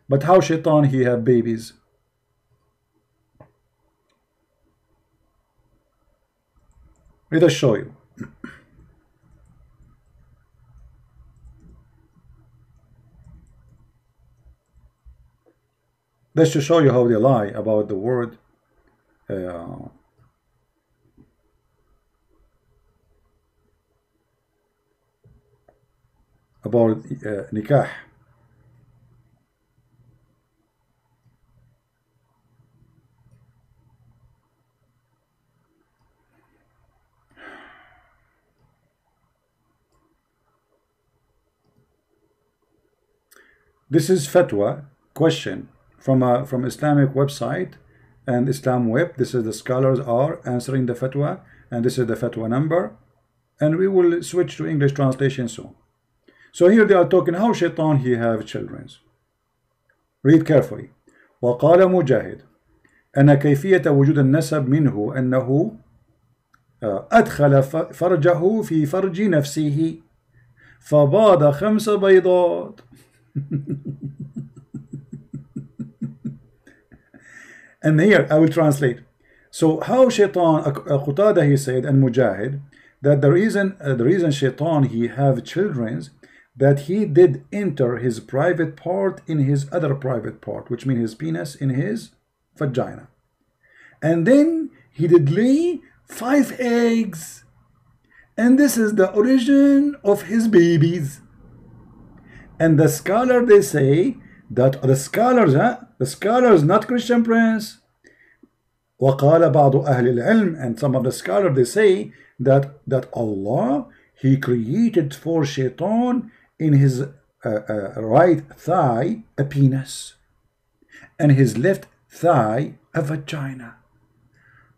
But how Shaitan, he have babies? Let us show you. That's to show you how they lie about the word about nikah. This is fatwa question from Islamic website and Islam web. This is the scholars are answering the fatwa, and this is the fatwa number, and we will switch to English translation soon. So here they are talking how Shaitan he have children. Read carefully. وقال مجاهد أن كيفية وجود النسب منه أنه أدخل فرجه في فرج نفسه فباض 5 بيضات. And here I will translate. So how Shaitan, Qatada he said, and Mujahid, that the reason Shaitan he have children, that he did enter his private part in his other private part, which means his penis in his vagina, and then he did lay 5 eggs, and this is the origin of his babies. And the scholar they say that the scholars, not Christian Prince. وقال بعض أهل العلم, and some of the scholars they say that Allah he created for Shaitan in his right thigh a penis, and his left thigh a vagina.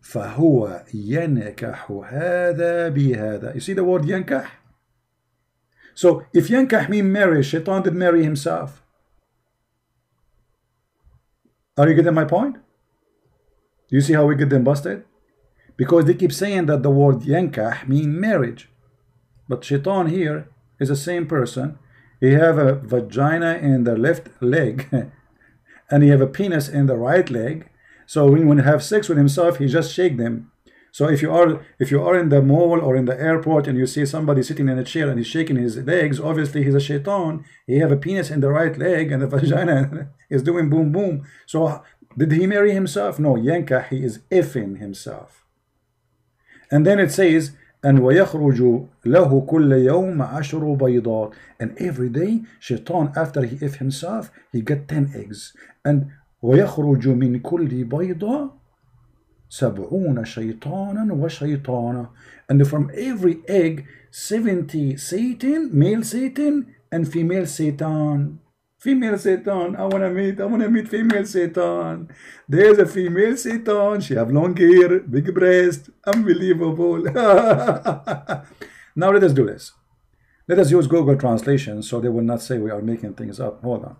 فهو ينكح هذا بهذا. You see the word ينكح? So if ينكح mean marry, Shaitan did marry himself. Are you getting my point? Do you see how we get them busted? Because they keep saying that the word yankah mean marriage, but Shaitan here is the same person. He have a vagina in the left leg and he have a penis in the right leg. So when he have sex with himself, he just shake them. So if you are in the mall or in the airport and you see somebody sitting in a chair and he's shaking his legs, obviously he's a Shaitan. He have a penis in the right leg and the vagina is doing boom boom. So did he marry himself? No, yankah, he is effing himself. And then it says, and وَيَخْرُجُ لَهُ كُلَّ يَوْمَ عَشْرُ بَيْضَاتٍ, and every day Shaitan, after he if himself, he get 10 eggs. And وَيَخْرُجُ مِنْ كُلِّ بَيْضَةٍ 70 شيطانا وشيطانا, and from every egg 70 Satan, male Satan and female Satan. Female Satan, I wanna meet female Satan. There's a female Satan, she have long hair, big breast, unbelievable. Now let us do this. Let us use Google Translation so they will not say we are making things up. Hold on.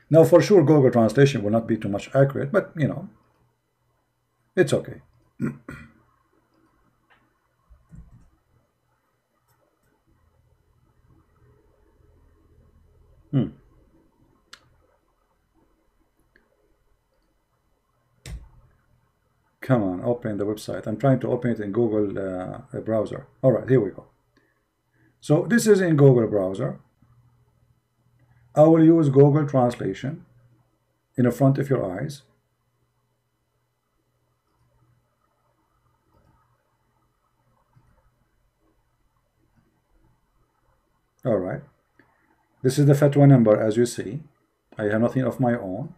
Now for sure Google Translation will not be too much accurate, but you know, it's okay. Come on, open the website. I'm trying to open it in Google browser. All right, here we go. So this is in Google browser. I will use Google Translation in the front of your eyes. All right. This is the fatwa number, as you see. I have nothing of my own.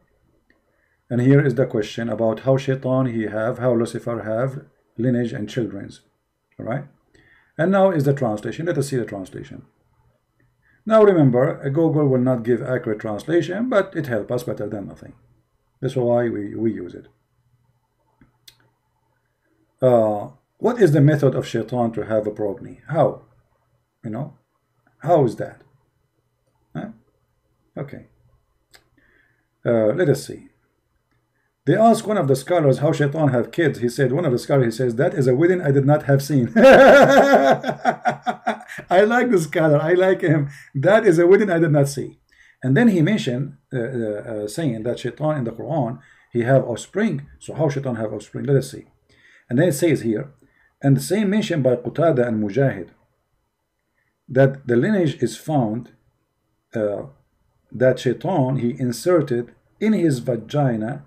And here is the question about how Shaitan how Lucifer have lineage and children's. All right. And now is the translation. Let us see the translation. Now remember, Google will not give accurate translation, but it helps us better than nothing. That's why we use it. What is the method of Shaitan to have a progeny? How? You know, how is that? Huh? Okay. Let us see. They asked one of the scholars how Shaitan have kids. He said, one of the scholars, he says, that is a wedding I did not have seen. I like the scholar. I like him. That is a wedding I did not see. And then he mentioned, saying that Shaitan in the Quran, he have offspring. So how Shaitan have offspring? Let us see. And then it says here, and the same mentioned by Qatada and Mujahid, that the lineage is found that Shaitan, he inserted in his vagina,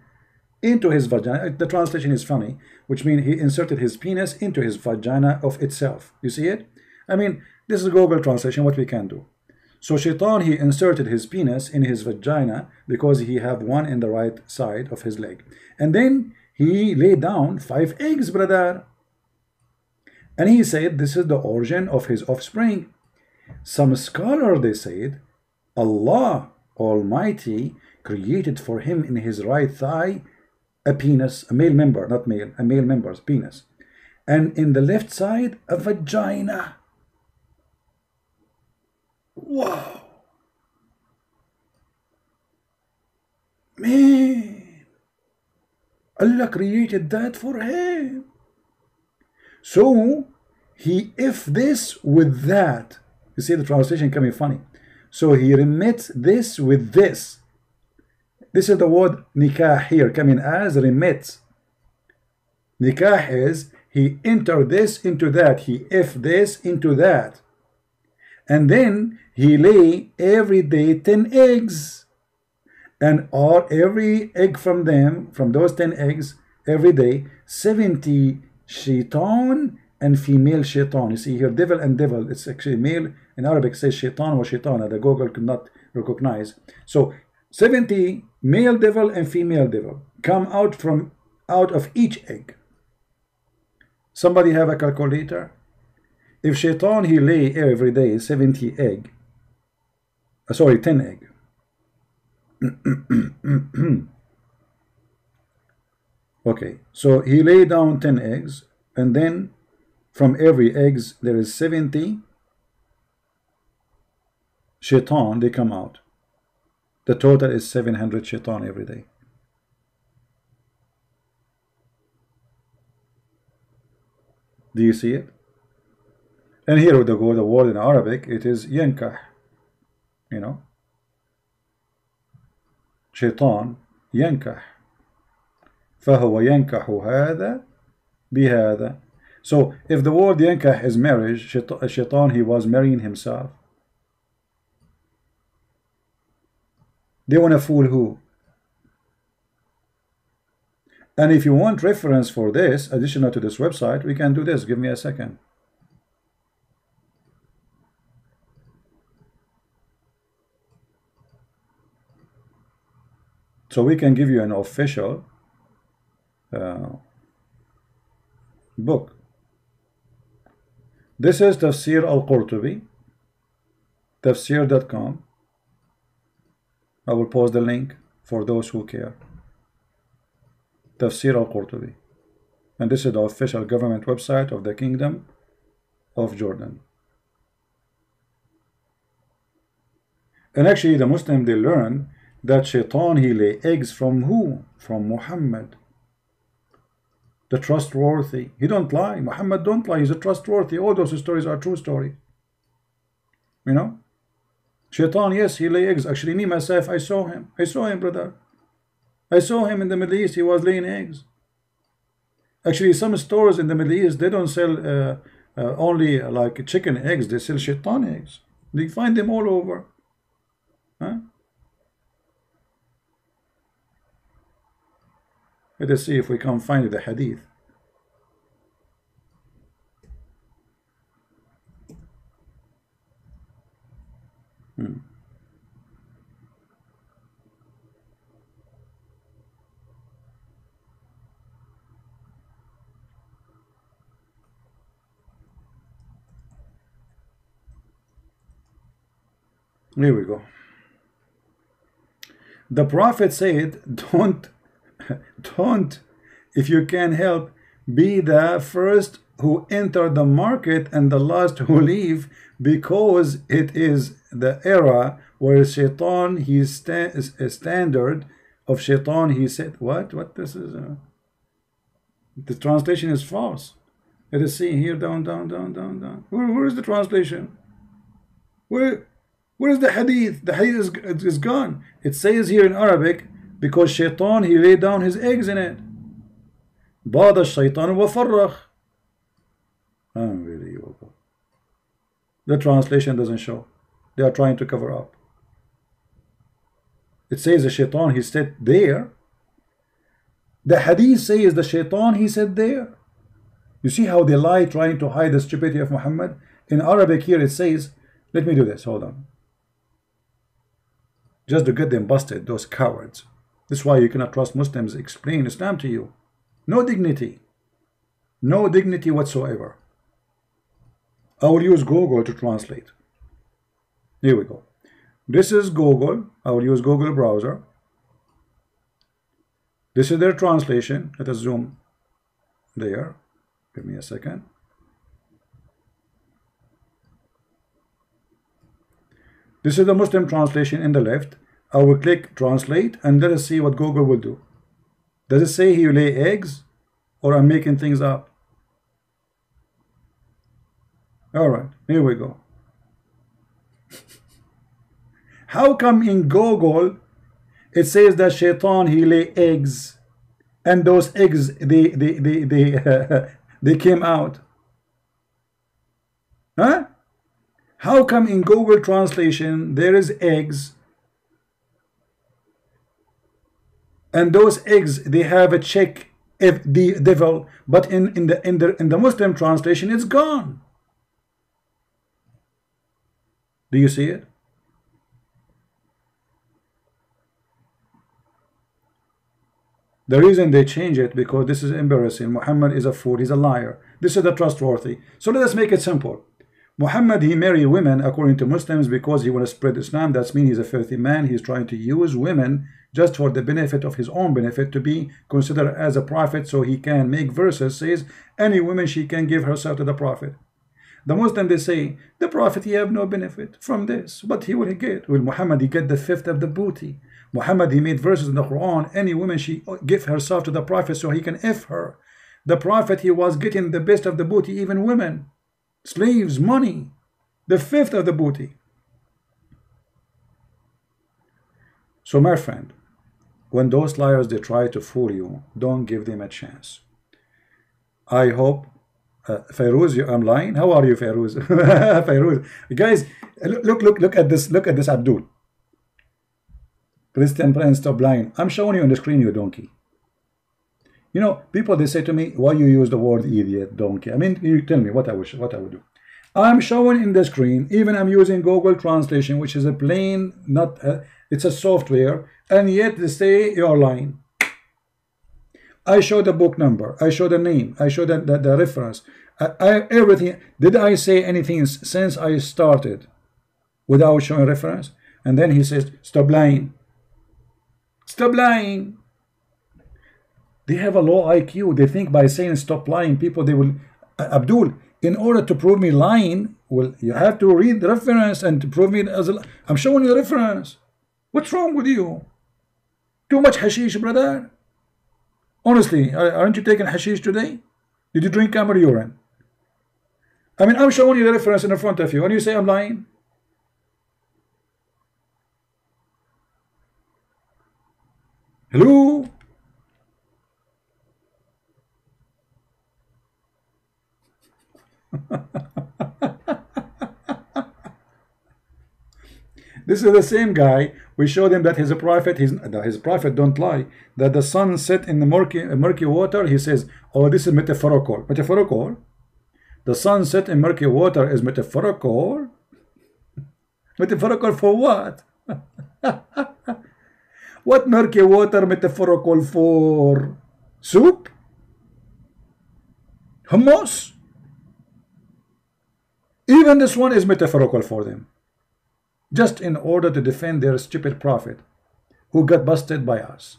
into his vagina. The translation is funny, which means he inserted his penis into his vagina of itself. You see it? I mean, this is Google translation, what we can do. So Shaitan, he inserted his penis in his vagina because he have one in the right side of his leg. And then he laid down 5 eggs, brother. And he said this is the origin of his offspring. Some scholar, they said, Allah Almighty created for him in his right thigh a penis, a male member, not male, a male member's penis. And in the left side, a vagina. Wow. Man. Allah created that for him. So, he if this with that. You see the translation coming funny. So he remits this with this. This is the word nikah here coming as remits. Nikah is he enter this into that. He if this into that. And then he lay every day 10 eggs. And every egg from them, from those 10 eggs, every day, 70 shaitan and female shaitan. You see here, devil and devil. It's actually male. In Arabic, says shaitan or shaitana. The Google could not recognize. So 70 male devil and female devil come out of each egg. Somebody have a calculator? If shaitan he lay every day 70 egg, sorry, 10 egg. Okay, so he lay down 10 eggs, and then from every eggs there is 70 shaitan, they come out. The total is 700 shaitan every day. Do you see it? And here with the word in Arabic, it is yankah. You know, shaitan yankah. فهو ينكح هذا بهذا. So if the word yankah is marriage, shaitan he was marrying himself. They want to fool who? And if you want reference for this, additional to this website, we can do this. Give me a second. So we can give you an official book. This is Tafsir al-Qurtubi, tafsir.com. I will post the link for those who care. Tafsir al-Qurtubi. And this is the official government website of the Kingdom of Jordan. And actually the Muslim, they learn that shaitan he lay eggs from who? From Muhammad, the trustworthy. He don't lie. Muhammad don't lie. He's a trustworthy. All those stories are true story. You know, shaitan, yes, he lay eggs. Actually, me myself, I saw him. I saw him, brother. I saw him in the Middle East. He was laying eggs. Actually, some stores in the Middle East, they don't sell only like chicken eggs. They sell shaitan eggs. They find them all over. Huh? Let us see if we can find the hadith. Here we go. The Prophet said, don't, if you can help, be the first who enter the market and the last who leave, because it is the era where Shaitan, his standard of Shaitan, he said, what this is, the translation is false. Let us see here, down. Where is the translation? Where is the hadith? The hadith is gone. It says here in Arabic, because Shaitan, he laid down his eggs in it. بَاضَ الشَّيْطَانُ وَفَرَّخ. Unbelievable. The translation doesn't show. They are trying to cover up. It says the Shaitan, he said there. The hadith says the Shaitan, he said there. You see how they lie, trying to hide the stupidity of Muhammad? In Arabic here it says, let me do this, hold on. Just to get them busted, those cowards. This is why you cannot trust Muslims explain Islam to you. No dignity. No dignity whatsoever. I will use Google to translate. Here we go. This is Google. I will use Google browser. This is their translation. Let us zoom there. Give me a second. This is the Muslim translation in the left. I will click translate and let us see what Google will do. Does it say he lay eggs, or I'm making things up? Alright, here we go. How come in Google it says that Shaitan, he lay eggs, and those eggs they came out? Huh? How come in Google translation there is eggs, and those eggs they have a check if the devil, but in the Muslim translation it's gone? Do you see it? The reason they change it, because this is embarrassing. Muhammad is a fool, he's a liar. This is the trustworthy. So let us make it simple. Muhammad, he married women according to Muslims because he want to spread Islam. That means he's a filthy man. He's trying to use women just for the benefit of his own benefit, to be considered as a prophet, so he can make verses says any woman she can give herself to the prophet. The Muslim, they say the prophet, he have no benefit from this, but he will get. Well, Muhammad, he get the fifth of the booty. Muhammad, he made verses in the Quran, any woman she give herself to the prophet so he can F her. The prophet, he was getting the best of the booty, even women, slaves, money, the fifth of the booty. So my friend, when those liars, they try to fool you, don't give them a chance. I hope Fairuz, I'm lying. How are you, Fairuz? Fairuz, guys, look at this. Look at this, Abdul. Christian Prince, stop lying. I'm showing you on the screen, you donkey. You know, people, they say to me, why you use the word idiot, donkey? I mean, you tell me what I would do. I'm showing in the screen. Even I'm using Google Translation, which is a plain, not it's a software, and yet they say you're lying. I show the book number, I show the name, I show the reference, everything. Did I say anything since I started without showing reference? And then he says, stop lying. Stop lying. They have a low IQ. They think by saying stop lying, people, they will, Abdul, in order to prove me lying, well, you have to read the reference and to prove me as a, I'm showing you the reference. What's wrong with you? Too much hashish, brother. Honestly, aren't you taking hashish today? Did you drink camel urine? I mean, I'm showing you the reference in front of you, and you say I'm lying? Hello? This is the same guy. We showed him that he's a prophet. His prophet don't lie. That the sun set in the murky water. He says, oh, this is metaphorical. Metaphorical? The sun set in murky water is metaphorical? Metaphorical for what? What murky water metaphorical for? Soup? Hummus? Even this one is metaphorical for them. just in order to defend their stupid prophet who got busted by us.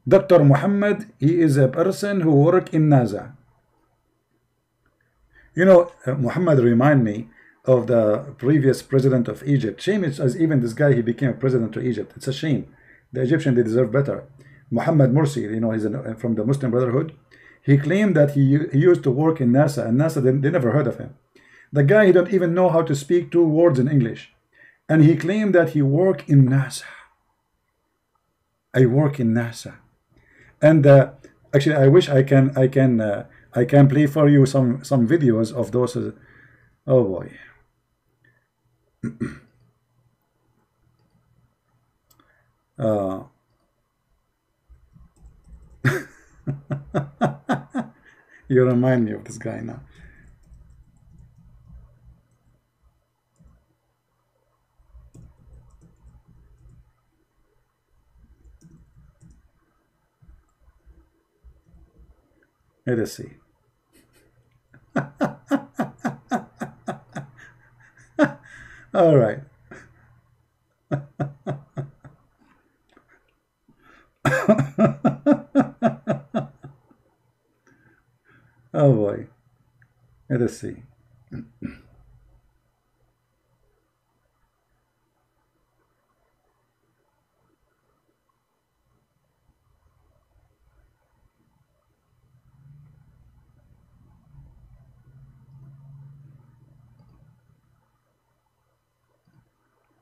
Dr. Muhammad, he is a person who worked in NASA. You know, Muhammad remind me of the previous president of Egypt. Shame it's as even this guy, he became a president of Egypt. It's a shame. The Egyptians, they deserve better. Muhammad Morsi, you know, he's from the Muslim Brotherhood. He claimed that he used to work in NASA, and NASA, they never heard of him. The guy, he don't even know how to speak 2 words in English. And he claimed that he worked in NASA. I work in NASA. And actually, I wish I can play for you some videos of those. Oh boy. You remind me of this guy now. Let us see. All right. Oh boy. Let us see.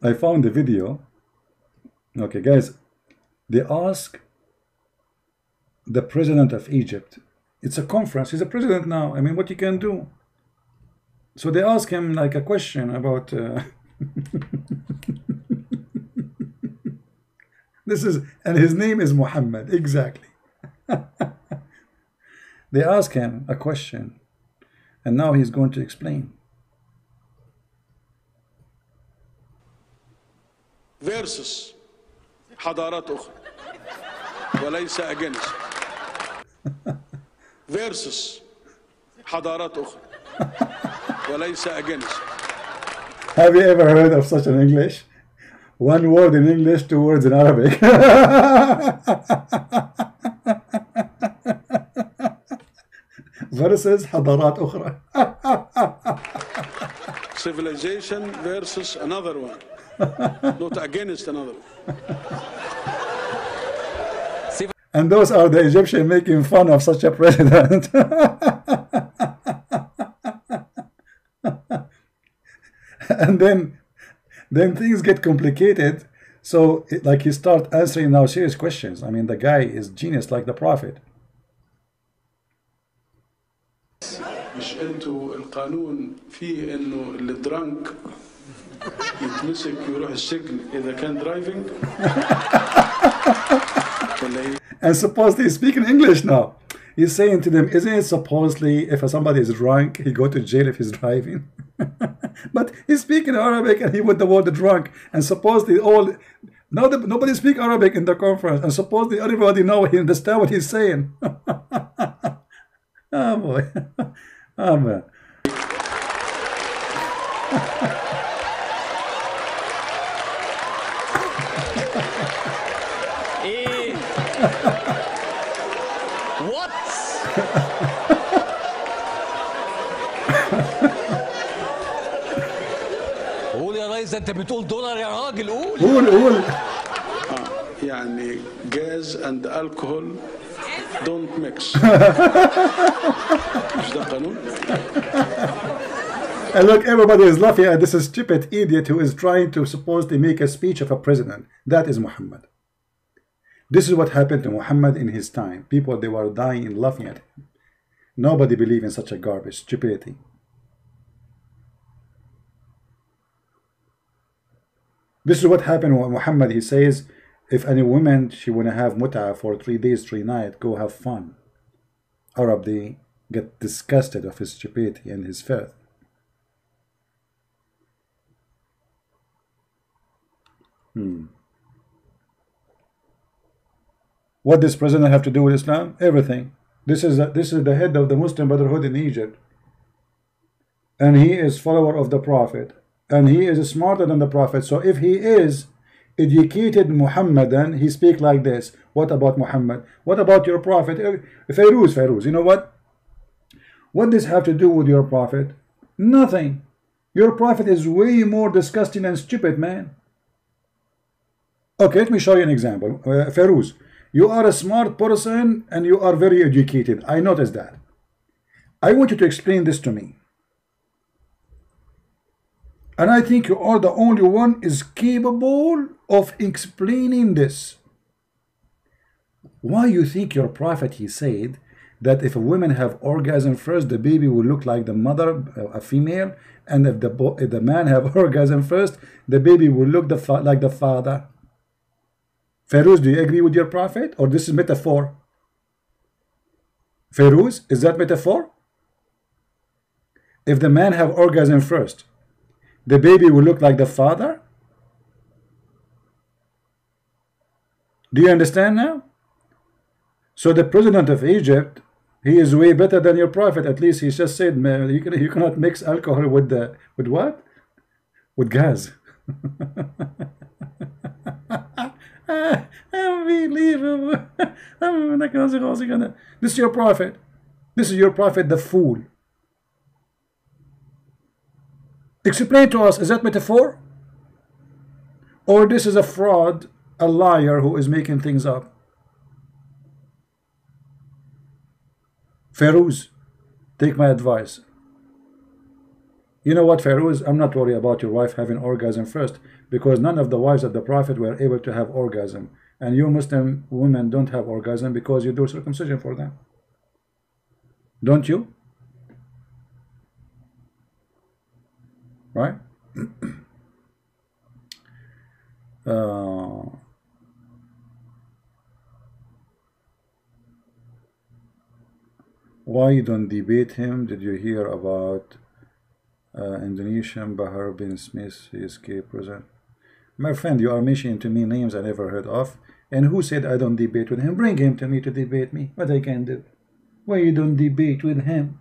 I found the video. Okay, guys, they ask the president of Egypt. It's a conference. He's a president now. I mean, what you can do? So they ask him like a question about this is, and his name is Muhammad. Exactly. They ask him a question, and now he's going to explain. versus حضارات أخرى وليس against versus حضارات أخرى وليس against. Have you ever heard of such an English? 1 word in English, 2 words in Arabic. Versus حضارات أخرى. Civilization versus another one. Not against another. And those are the Egyptians making fun of such a president. And then things get complicated. So like he start answering now serious questions. I mean, the guy is genius like the prophet. مش انتوا القانون فيه انه اللي درانك يتمسك يروح السجن إذا كان درايفنج. And supposedly he's speaking English now. He's saying to them, isn't it supposedly if somebody is drunk, he go to jail if he's driving? But he's speaking Arabic and he with the word drunk. And supposedly nobody speak Arabic in the conference. And supposedly everybody know he understand what he's saying. Oh boy. Oh man. What? قول يا ريس، انت بتقول دولار يا راجل، قول. يعني جاز and alcohol don't mix. مش ده قانون؟ And look, everybody is laughing at this stupid idiot who is trying to supposedly make a speech of a president. That is Muhammad. This is what happened to Muhammad in his time. People, they were dying and laughing at him. Nobody believed in such a garbage, stupidity. This is what happened when Muhammad, he says, if any woman, she want to have mut'ah for 3 days, 3 nights, go have fun. Arab, they get disgusted of his stupidity and his filth. What does president have to do with Islam? Everything. This is the head of the Muslim Brotherhood in Egypt, and he is follower of the Prophet. and he is smarter than the Prophet. So if he is educated Muhammadan, he speak like this. What about Muhammad? What about your Prophet? Fairuz, you know what? What does have to do with your Prophet? Nothing. Your Prophet is way more disgusting and stupid, man. Okay, let me show you an example. Fairuz, you are a smart person and you are very educated. I noticed that. I want you to explain this to me. And I think you are the only one is capable of explaining this. Why you think your Prophet, he said that if a woman have orgasm first, the baby will look like the mother, a female, and if the man have orgasm first, the baby will look like the father. Fairuz, do you agree with your Prophet, or this is metaphor? Fairuz, is that metaphor? If the man have orgasm first, the baby will look like the father? Do you understand now? So the president of Egypt, he is way better than your Prophet. At least he just said, man, you cannot mix alcohol with what? With gas. Unbelievable. This is your Prophet. This is your Prophet, the fool. Explain to us, is that metaphor? Or this is a fraud, a liar who is making things up? Fairuz, take my advice. You know what, Fairuz? I'm not worried about your wife having orgasm first, because none of the wives of the Prophet were able to have orgasm. And you Muslim women don't have orgasm because you do circumcision for them. Don't you? Right? Why you don't debate him? Did you hear about Indonesian Bahar bin Smith? He escaped prison. My friend, you are mentioning to me names I never heard of. And who said I don't debate with him? Bring him to me to debate me. What I can do? Why you don't debate with him?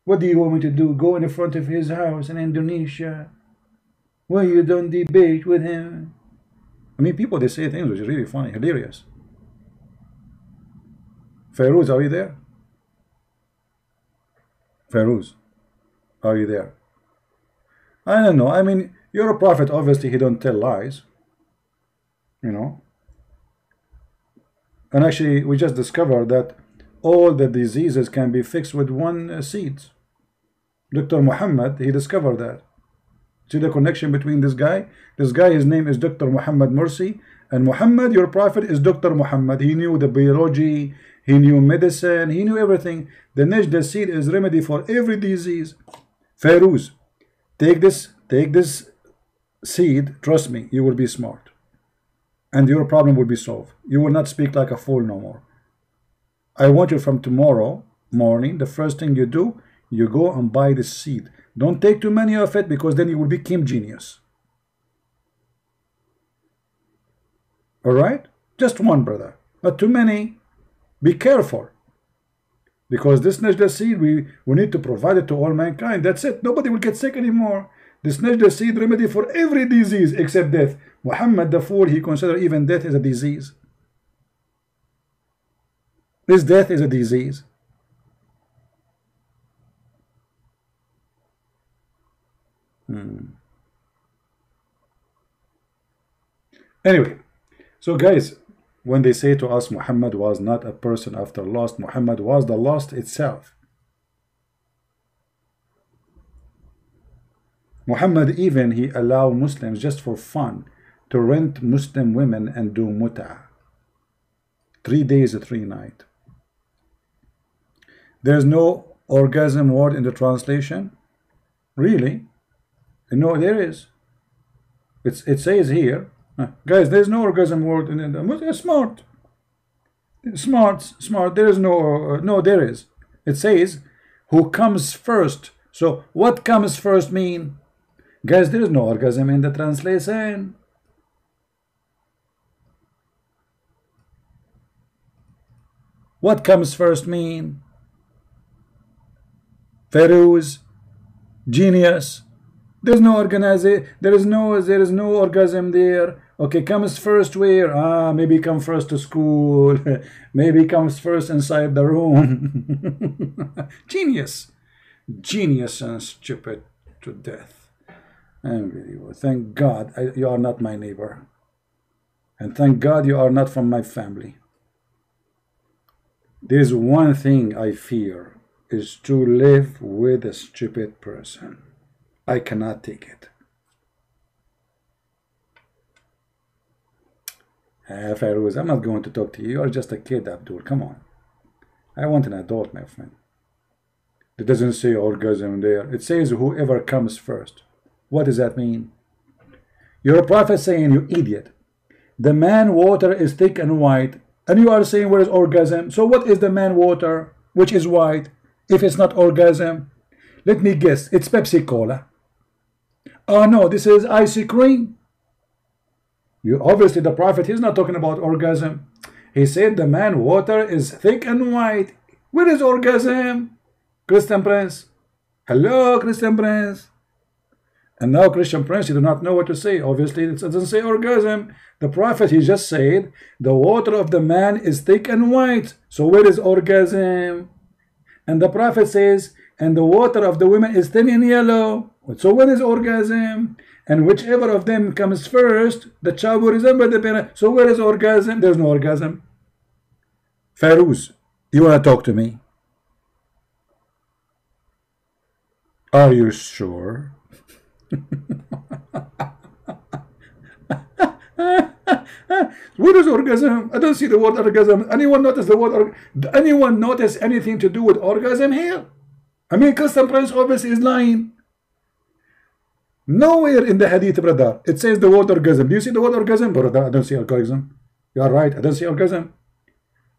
What do you want me to do? Go in front of his house in Indonesia? Why you don't debate with him? I mean, people, they say things which is really funny, hilarious. Fairuz, are you there? Fairuz, are you there? I don't know. I mean, you're a prophet. Obviously, he don't tell lies. You know. And actually, we just discovered that all the diseases can be fixed with one seed. Dr. Muhammad, he discovered that. See the connection between this guy? This guy, his name is Dr. Muhammad Mursi. And Muhammad, your prophet, is Dr. Muhammad. He knew the biology, he knew medicine, he knew everything. The Najda seed is remedy for every disease. Fairuz, take this seed, trust me, you will be smart. And your problem will be solved. You will not speak like a fool no more. I want you from tomorrow morning, the first thing you do, you go and buy the seed. Don't take too many of it, because then you will become genius. Alright? Just one, brother. Not too many. Be careful. Because this Najda seed, we need to provide it to all mankind. That's it. Nobody will get sick anymore. This Najda seed remedy for every disease except death. Muhammad the fool, he considered even death as a disease. This death is a disease. Anyway, so guys, when they say to us Muhammad was not a person after lost, Muhammad was the lost itself. Muhammad even, he allowed Muslims just for fun to rent Muslim women and do mut'ah. 3 days, 3 nights. There's no orgasm word in the translation? Really? No, there is. It says here, guys, there's no orgasm word in the smart. Smart. There is no, there is. It says, who comes first. So, what comes first mean? Guys, there is no orgasm in the translation. What comes first mean? Fairuz, genius. There's no organization. There is no orgasm there. Okay, comes first where? Maybe come first to school. Maybe comes first inside the room. Genius. Genius and stupid to death. Unbelievable. Thank God you are not my neighbor. And thank God you are not from my family. There's one thing I fear is to live with a stupid person. I cannot take it. Fairuz, I'm not going to talk to you. You're just a kid, Abdul. Come on. I want an adult, my friend. It doesn't say orgasm there. It says whoever comes first. What does that mean? You're a prophet saying, you idiot, the man water is thick and white, and you are saying where is orgasm? So what is the man water, which is white, if it's not orgasm? Let me guess, it's Pepsi Cola. Oh no, this is ice cream. You obviously the prophet, he's not talking about orgasm. He said the man water is thick and white. Where is orgasm? Christian Prince. Hello, Christian Prince. And now Christian Prince, you do not know what to say. Obviously it doesn't say orgasm. The prophet, he just said the water of the man is thick and white. So where is orgasm? And the prophet says, and the water of the women is thin and yellow. So where is orgasm? And whichever of them comes first, the child will resemble the parent. So where is orgasm? There's no orgasm. Fairuz, you want to talk to me? Are you sure? What is orgasm? I don't see the word orgasm. Anyone notice the word? Anyone notice anything to do with orgasm here? I mean, Christian Prince obviously is lying. Nowhere in the hadith, brother, it says the word orgasm. Do you see the word orgasm, brother? I don't see orgasm. You are right. I don't see orgasm.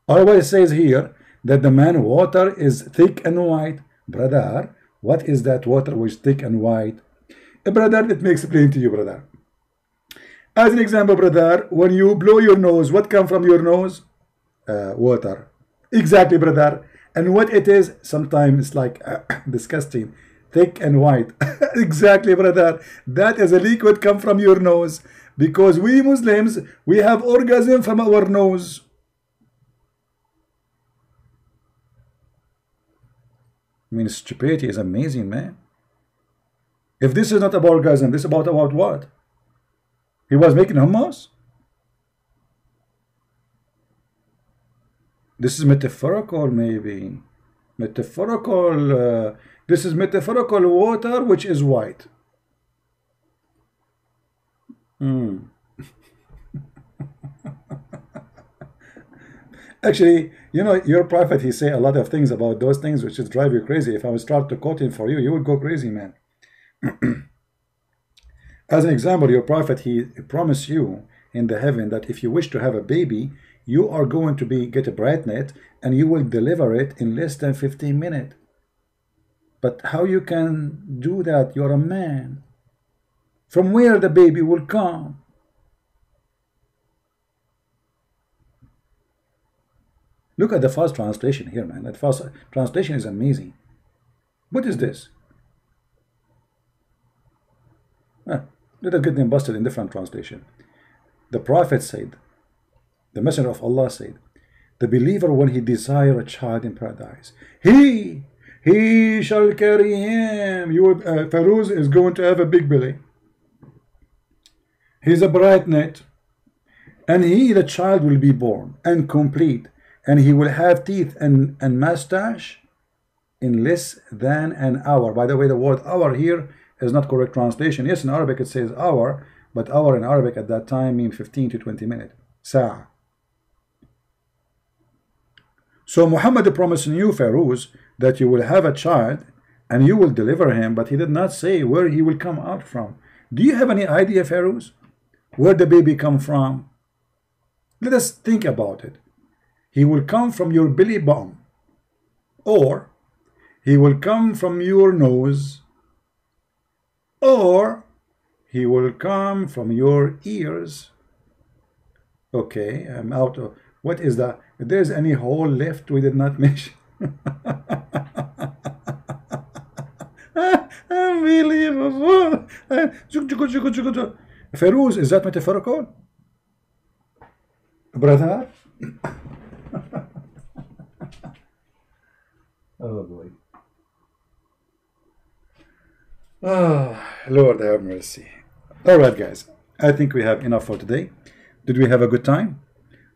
Always says here that the man water is thick and white. Brother, what is that water which is thick and white? Brother, let me explain to you, brother. As an example, brother, when you blow your nose, what comes from your nose? Water. Exactly, brother. And what it is, sometimes it's like disgusting, thick and white. Exactly, brother. That is a liquid come from your nose. Because we Muslims, we have orgasm from our nose. I mean, stupidity is amazing, man. If this is not about orgasm, this is about what? He was making hummus? This is metaphorical, maybe. Metaphorical. This is metaphorical water, which is white. Actually, you know, your prophet, he say a lot of things about those things which just drive you crazy. If I would start to quote him for you, you would go crazy, man. As an example, your prophet, he promised you in the heaven that if you wish to have a baby, you are going to get a brightnet and you will deliver it in less than 15 minutes. But how you can do that? You're a man. From where the baby will come? Look at the fast translation here, man. That fast translation is amazing. What is this? Let us get them busted in different translation. The prophet said, the messenger of Allah said, the believer, when he desire a child in paradise, he shall carry him. Fairuz is going to have a big belly. He's a brightnet, and the child will be born and complete, and he will have teeth and mustache in less than an hour. By the way, the word hour here is not correct translation. Yes, in Arabic it says hour, but hour in Arabic at that time means 15 to 20 minutes. Sa'a. So Muhammad promised you, Fairuz, that you will have a child and you will deliver him, but he did not say where he will come out from. Do you have any idea, Fairuz, where the baby come from? Let us think about it. He will come from your belly button, or he will come from your nose, or he will come from your ears. Okay, I'm out of... What is that? If there's any hole left, we did not mention. Unbelievable. Feroz, is that metaphorical? Brother? Oh boy. Oh, Lord have mercy. Alright guys, I think we have enough for today. Did we have a good time?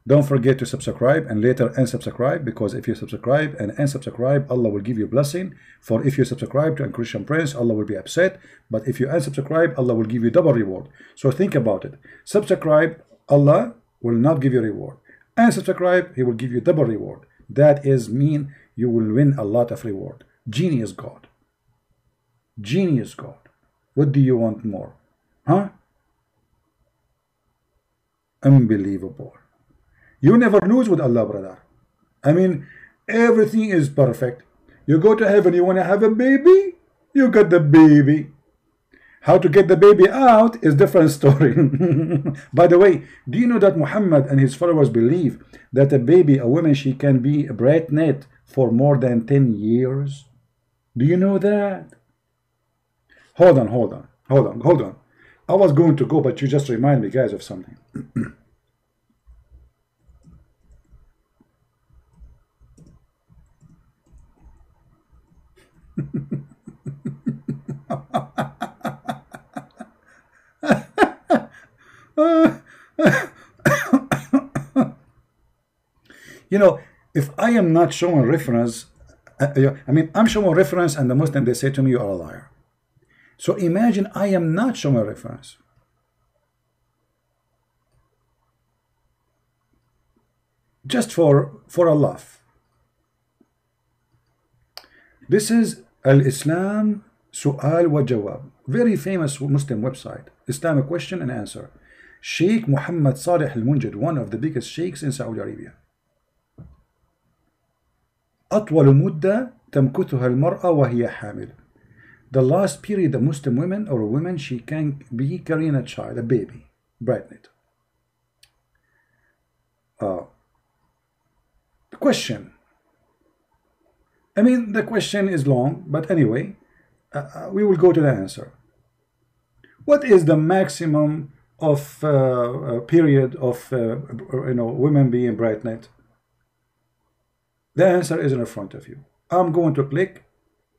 Don't forget to subscribe and later unsubscribe, because if you subscribe and unsubscribe, Allah will give you a blessing. For if you subscribe to a Christian prince, Allah will be upset. But if you unsubscribe, Allah will give you double reward. So think about it. Subscribe, Allah will not give you reward. Unsubscribe, He will give you double reward. That is mean you will win a lot of reward. Genius God. Genius God. What do you want more? Huh? Unbelievable. You never lose with Allah, brother. I mean, everything is perfect. You go to heaven, you want to have a baby? You got the baby. How to get the baby out is different story. By the way, do you know that Muhammad and his followers believe that a baby, a woman, she can be pregnant for more than 10 years? Do you know that? Hold on. I was going to go, but you just remind me, guys, of something. You know, if I am not showing reference, I mean, I'm showing reference and the Muslim, they say to me, you are a liar. So imagine I am not showing reference. Just for a laugh. This is Al-Islam Su'al wa Jawab. Very famous Muslim website. Islamic question and answer. Sheikh Muhammad Salih al-Munjid, one of the biggest sheikhs in Saudi Arabia. أطول مدة تمكثها المرأة وهي حامل. The last period a Muslim woman or a woman, she can be carrying a child, a baby, pregnant. The question. I mean, the question is long, but anyway, we will go to the answer. What is the maximum of period of women being pregnant? The answer is in front of you. I'm going to click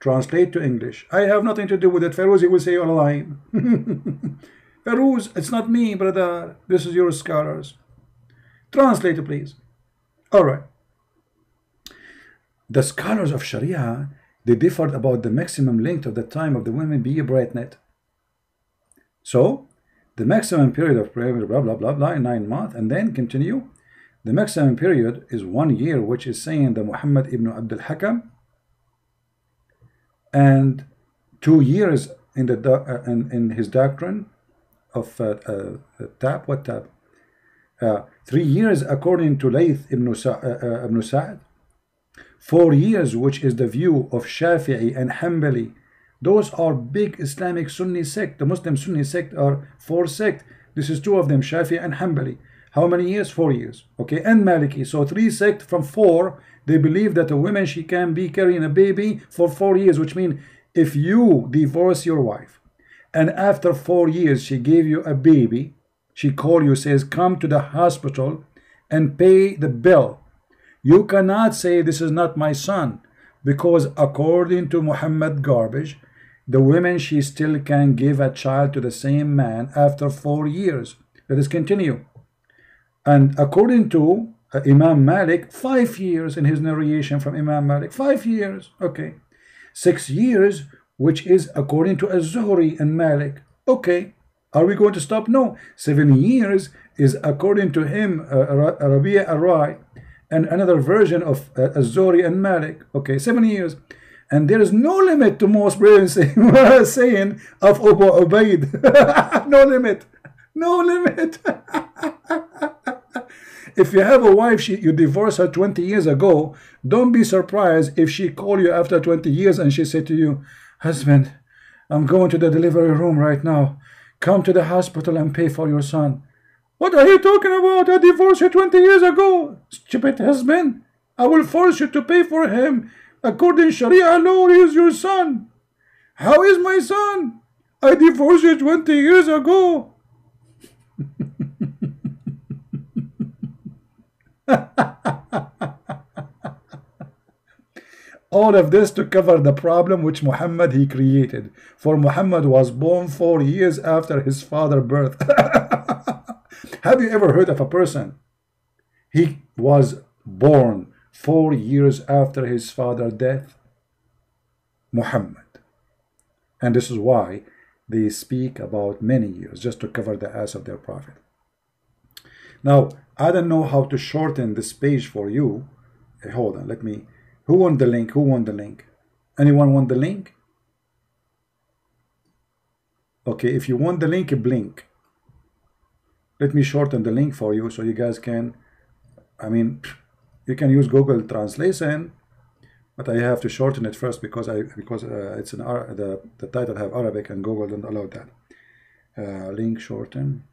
translate to English. I have nothing to do with it. Feroz, will say you're lying. Feroz, it's not me, brother. This is your scholars. Translate, please. All right. The scholars of Sharia, they differed about the maximum length of the time of the women being pregnant. So, the maximum period of pregnancy, blah, blah, blah, blah, 9 months, and then continue. The maximum period is 1 year, which is saying the Muhammad ibn Abdul Hakam, and 2 years in the in his doctrine of Tab. What Tab? 3 years according to Layth ibn Sa'd. 4 years, which is the view of Shafi'i and Hanbali. Those are big Islamic Sunni sect. The Muslim Sunni sect are 4 sects. This is 2 of them, Shafi'i and Hanbali. How many years? 4 years. Okay, and Maliki. So 3 sects from 4. They believe that a woman, she can be carrying a baby for 4 years, which means if you divorce your wife and after 4 years she gave you a baby, she call you, says, come to the hospital and pay the bill. You cannot say this is not my son, because according to Muhammad garbage, the woman, she still can give a child to the same man after 4 years. Let us continue. And according to Imam Malik, 5 years in his narration from Imam Malik, 5 years, okay. 6 years, which is according to Az-Zuhri and Malik, okay. Are we going to stop? No. 7 years is according to him, Rabi'a al-Rai, and another version of Az-Zuhri and Malik, okay, 7 years. And there is no limit to most brilliant saying of Abu Ubaid. No limit. No limit. If you have a wife, you divorced her 20 years ago, don't be surprised if she call you after 20 years and she said to you, husband, I'm going to the delivery room right now. Come to the hospital and pay for your son. What are you talking about? I divorced you 20 years ago. Stupid husband. I will force you to pay for him. According to Sharia law, he is your son. How is my son? I divorced you 20 years ago. All of this to cover the problem which Muhammad he created. For Muhammad was born 4 years after his father's birth. Have you ever heard of a person? He was born 4 years after his father's death. Muhammad. And this is why they speak about many years just to cover the ass of their prophet. Now, I don't know how to shorten this page for you. Hold on, let me. Who won the link? Who won the link? Anyone won the link? Okay, if you want the link, blink. Let me shorten the link for you so you guys can, I mean, you can use Google Translation, but I have to shorten it first because it's the title have Arabic and Google don't allow that. Link shorten.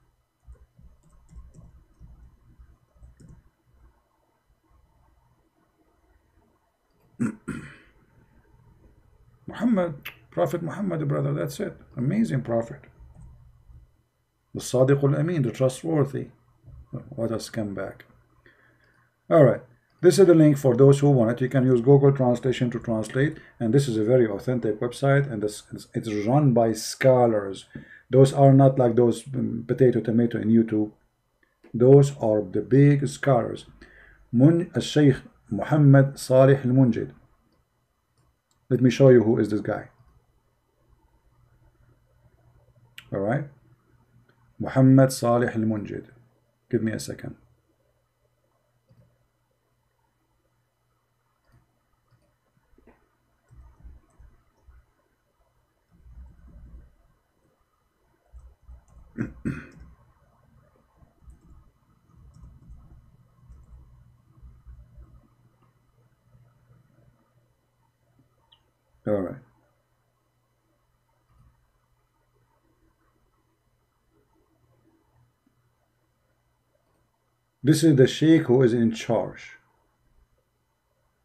Muhammad, Prophet Muhammad, brother, that's it. Amazing prophet. The Sadiq al-Amin, the trustworthy. What a scumbag. Alright, this is the link for those who want it. You can use Google Translation to translate, and this is a very authentic website, and it's run by scholars. Those are not like those potato tomato in YouTube. Those are the big scholars. Sheikh Muhammad Salih al-Munjid. Let me show you who is this guy. All right, Muhammad Salih al-Munjid. Give me a second. All right. This is the sheikh who is in charge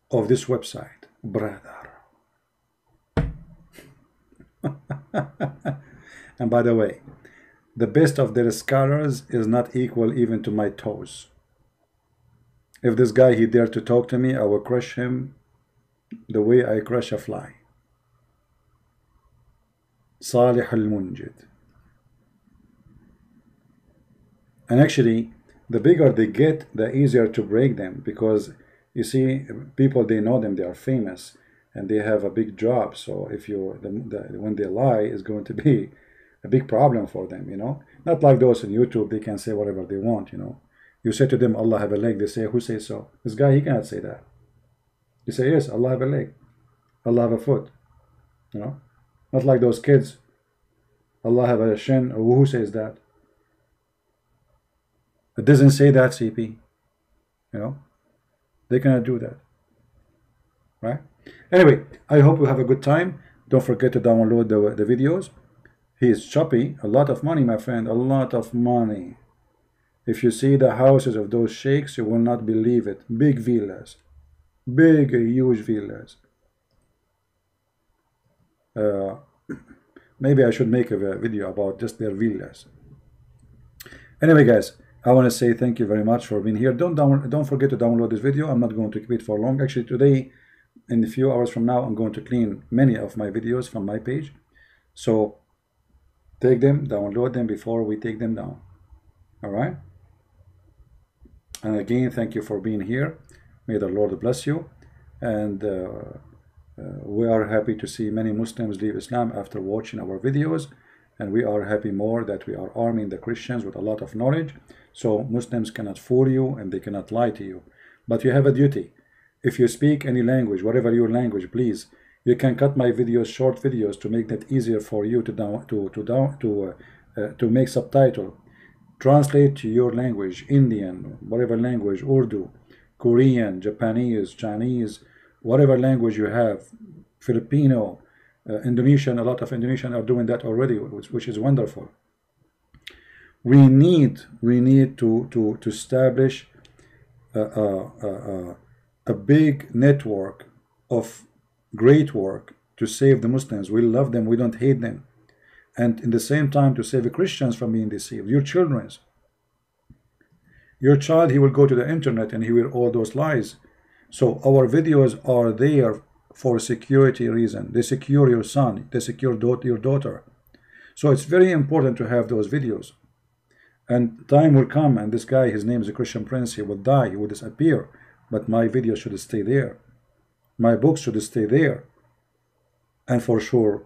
of this website, brother. And by the way, the best of their scholars is not equal even to my toes. If this guy he dared to talk to me, I will crush him the way I crush a fly. Salih al-Munjid. And actually, the bigger they get, the easier to break them, because you see, people, they know them, they are famous, and they have a big job. So if you, when they lie, is going to be a big problem for them, you know. Not like those on YouTube, they can say whatever they want, you know. You say to them, Allah have a leg, they say, who says so? This guy, he cannot say that. You say, yes, Allah have a leg, Allah have a foot, you know. Not like those kids, Allah have a shin, or who says that? It doesn't say that, CP. You know, they cannot do that, right? Anyway, I hope you have a good time. Don't forget to download the videos. He is choppy. A lot of money, my friend. A lot of money. If you see the houses of those sheikhs, you will not believe it. Big villas. Big, huge villas. Maybe I should make a video about just their villas. Anyway, guys, I want to say thank you very much for being here. Don't forget to download this video. I'm not going to keep it for long. Actually, today, in a few hours from now, I'm going to clean many of my videos from my page. So take them, download them before we take them down. All right? And again, thank you for being here. May the Lord bless you. And we are happy to see many Muslims leave Islam after watching our videos. And we are happy more that we are arming the Christians with a lot of knowledge. So Muslims cannot fool you and they cannot lie to you. But you have a duty. If you speak any language, whatever your language, please, you can cut my videos, short videos, to make that easier for you to make subtitle. Translate to your language, Indian, whatever language, Urdu, Korean, Japanese, Chinese, whatever language you have, Filipino, Indonesian. A lot of Indonesian are doing that already, which is wonderful. We need to establish a big network of great work to save the Muslims. We love them, we don't hate them. And in the same time to save the Christians from being deceived. Your children's. Your child, he will go to the internet and he will all those lies. So our videos are there for security reason. They secure your son, they secure your daughter. So it's very important to have those videos. And time will come, and this guy, his name is a Christian Prince, he will die, he will disappear. But my video should stay there. My books should stay there. And for sure,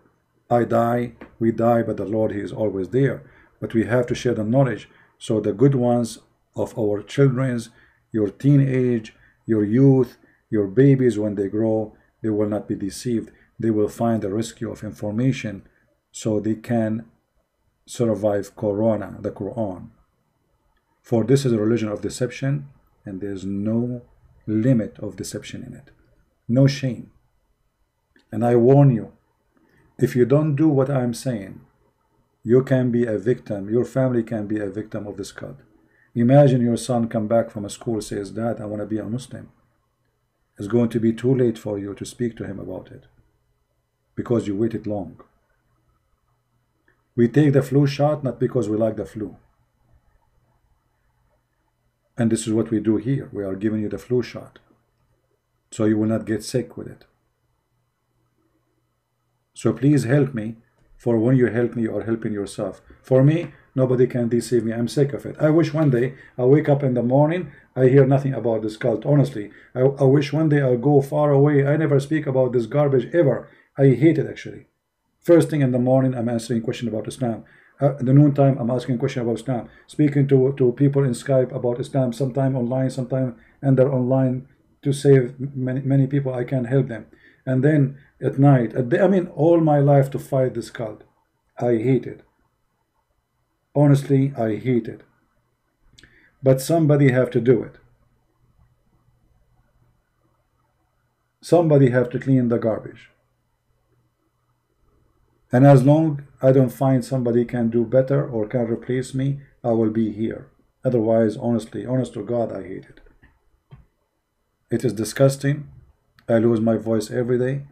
I die, we die, but the Lord, he is always there. But we have to share the knowledge. So the good ones of our children's, your teenage, your youth, your babies, when they grow, they will not be deceived. They will find the rescue of information so they can survive Corona, the Quran. For this is a religion of deception, and there's no limit of deception in it. No shame. And I warn you, if you don't do what I'm saying, you can be a victim, your family can be a victim of this cult. Imagine your son come back from a school, says, Dad, I want to be a Muslim. It's going to be too late for you to speak to him about it because you waited long. We take the flu shot not because we like the flu. And this is what we do here. We are giving you the flu shot so you will not get sick with it. So please help me. For when you help me, you are helping yourself. For me, nobody can deceive me. I'm sick of it. I wish one day I wake up in the morning, I hear nothing about this cult. Honestly, I wish one day I'll go far away. I never speak about this garbage ever. I hate it actually. First thing in the morning, I'm answering question about Islam. At the noontime, I'm asking question about Islam. Speaking to people in Skype about Islam, sometime online, sometime and they're online to save many people. I can help them. And then at night, I mean, all my life to fight this cult. I hate it. Honestly, I hate it. But somebody have to do it. Somebody have to clean the garbage. And as long I don't find somebody can do better or can replace me, I will be here. Otherwise, honestly, honest to God, I hate it. It is disgusting. I lose my voice every day.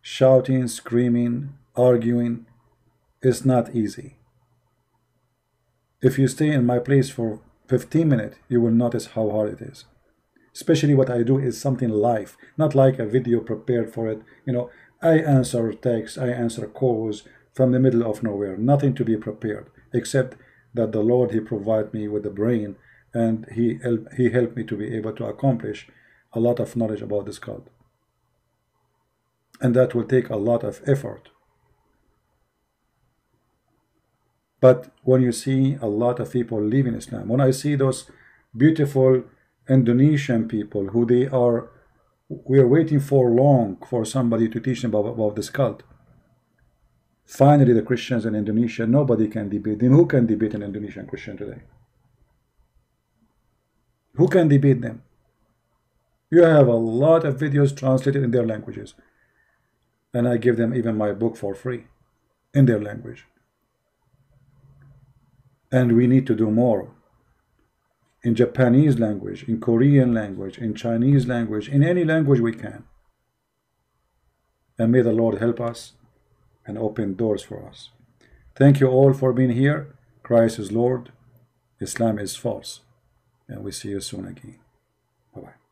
Shouting, screaming, arguing. It's not easy. If you stay in my place for 15 minutes, you will notice how hard it is. Especially what I do is something live, not like a video prepared for it. You know, I answer texts, I answer calls from the middle of nowhere, nothing to be prepared, except that the Lord, he provided me with the brain, and he helped me to be able to accomplish a lot of knowledge about this cult. And that will take a lot of effort. But when you see a lot of people leaving Islam, when I see those beautiful Indonesian people who we are waiting for long for somebody to teach them about this cult. Finally, the Christians in Indonesia, nobody can debate them. Who can debate an Indonesian Christian today? Who can debate them? You have a lot of videos translated in their languages. And I give them even my book for free in their language. And we need to do more. In Japanese language, in Korean language, in Chinese language, in any language we can. And may the Lord help us and open doors for us. Thank you all for being here. Christ is Lord. Islam is false. And we see you soon again. Bye-bye.